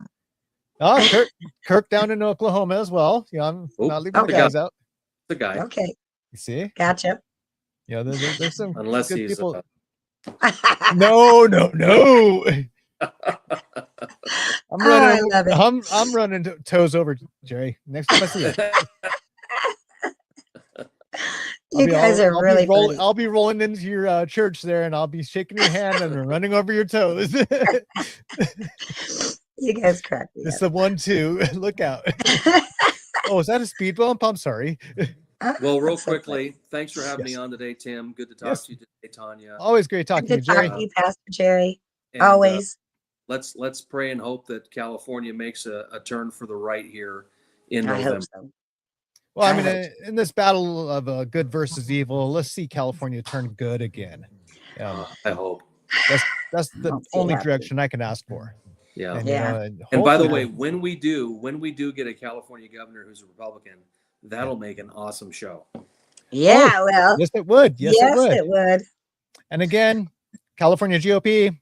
S1: Oh, Kirk down in Oklahoma as well. I'm not leaving the guys out.
S3: The guy.
S2: Okay.
S1: You see?
S2: Gotcha.
S1: There's some
S3: Unless
S1: good
S3: he's
S1: people. No. I'm running toes over, Jerry. Next time I see you.
S2: You guys are really funny.
S1: I'll be rolling into your church there, and I'll be shaking your hand and running over your toes.
S2: You guys crack me
S1: It's
S2: up.
S1: the 1-2. Look out. Oh, is that a speed bump? I'm sorry.
S3: Well, real quickly, thanks for having me on today, Tim. Good to talk to you today, Tanya.
S1: Always great talking to you, Jerry.
S2: Talk to you, Pastor Jerry.
S3: And,
S2: Always.
S3: Let's pray and hope that California makes a turn for the right here in
S2: I
S3: November.
S2: hope so.
S1: Well, I mean, in this battle of good versus evil, let's see California turn good again.
S3: I hope.
S1: That's the only direction I can ask for.
S3: Yeah.
S1: And
S3: by the way, when we do get a California governor who's a Republican, that'll make an awesome show.
S2: Yeah, well.
S1: Yes, it would. Yes,
S2: it would.
S1: And again, California GOP,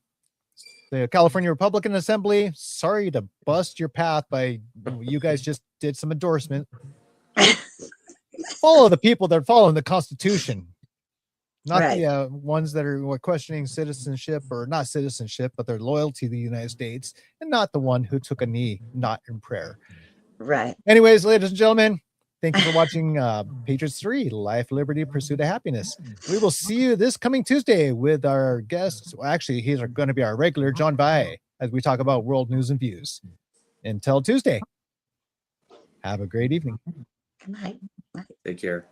S1: the California Republican Assembly, sorry to bust your path by you guys just did some endorsement. Follow the people that are following the Constitution, not the ones that are questioning citizenship, or not citizenship, but their loyalty to the United States, and not the one who took a knee not in prayer.
S2: Right.
S1: Anyways, ladies and gentlemen, thank you for watching Patriots 3, Life, Liberty, Pursuit of Happiness. We will see you this coming Tuesday with our guests. Well, actually, he's going to be our regular John Vai as we talk about world news and views. Until Tuesday, have a great evening.
S2: Good night.
S3: Take care.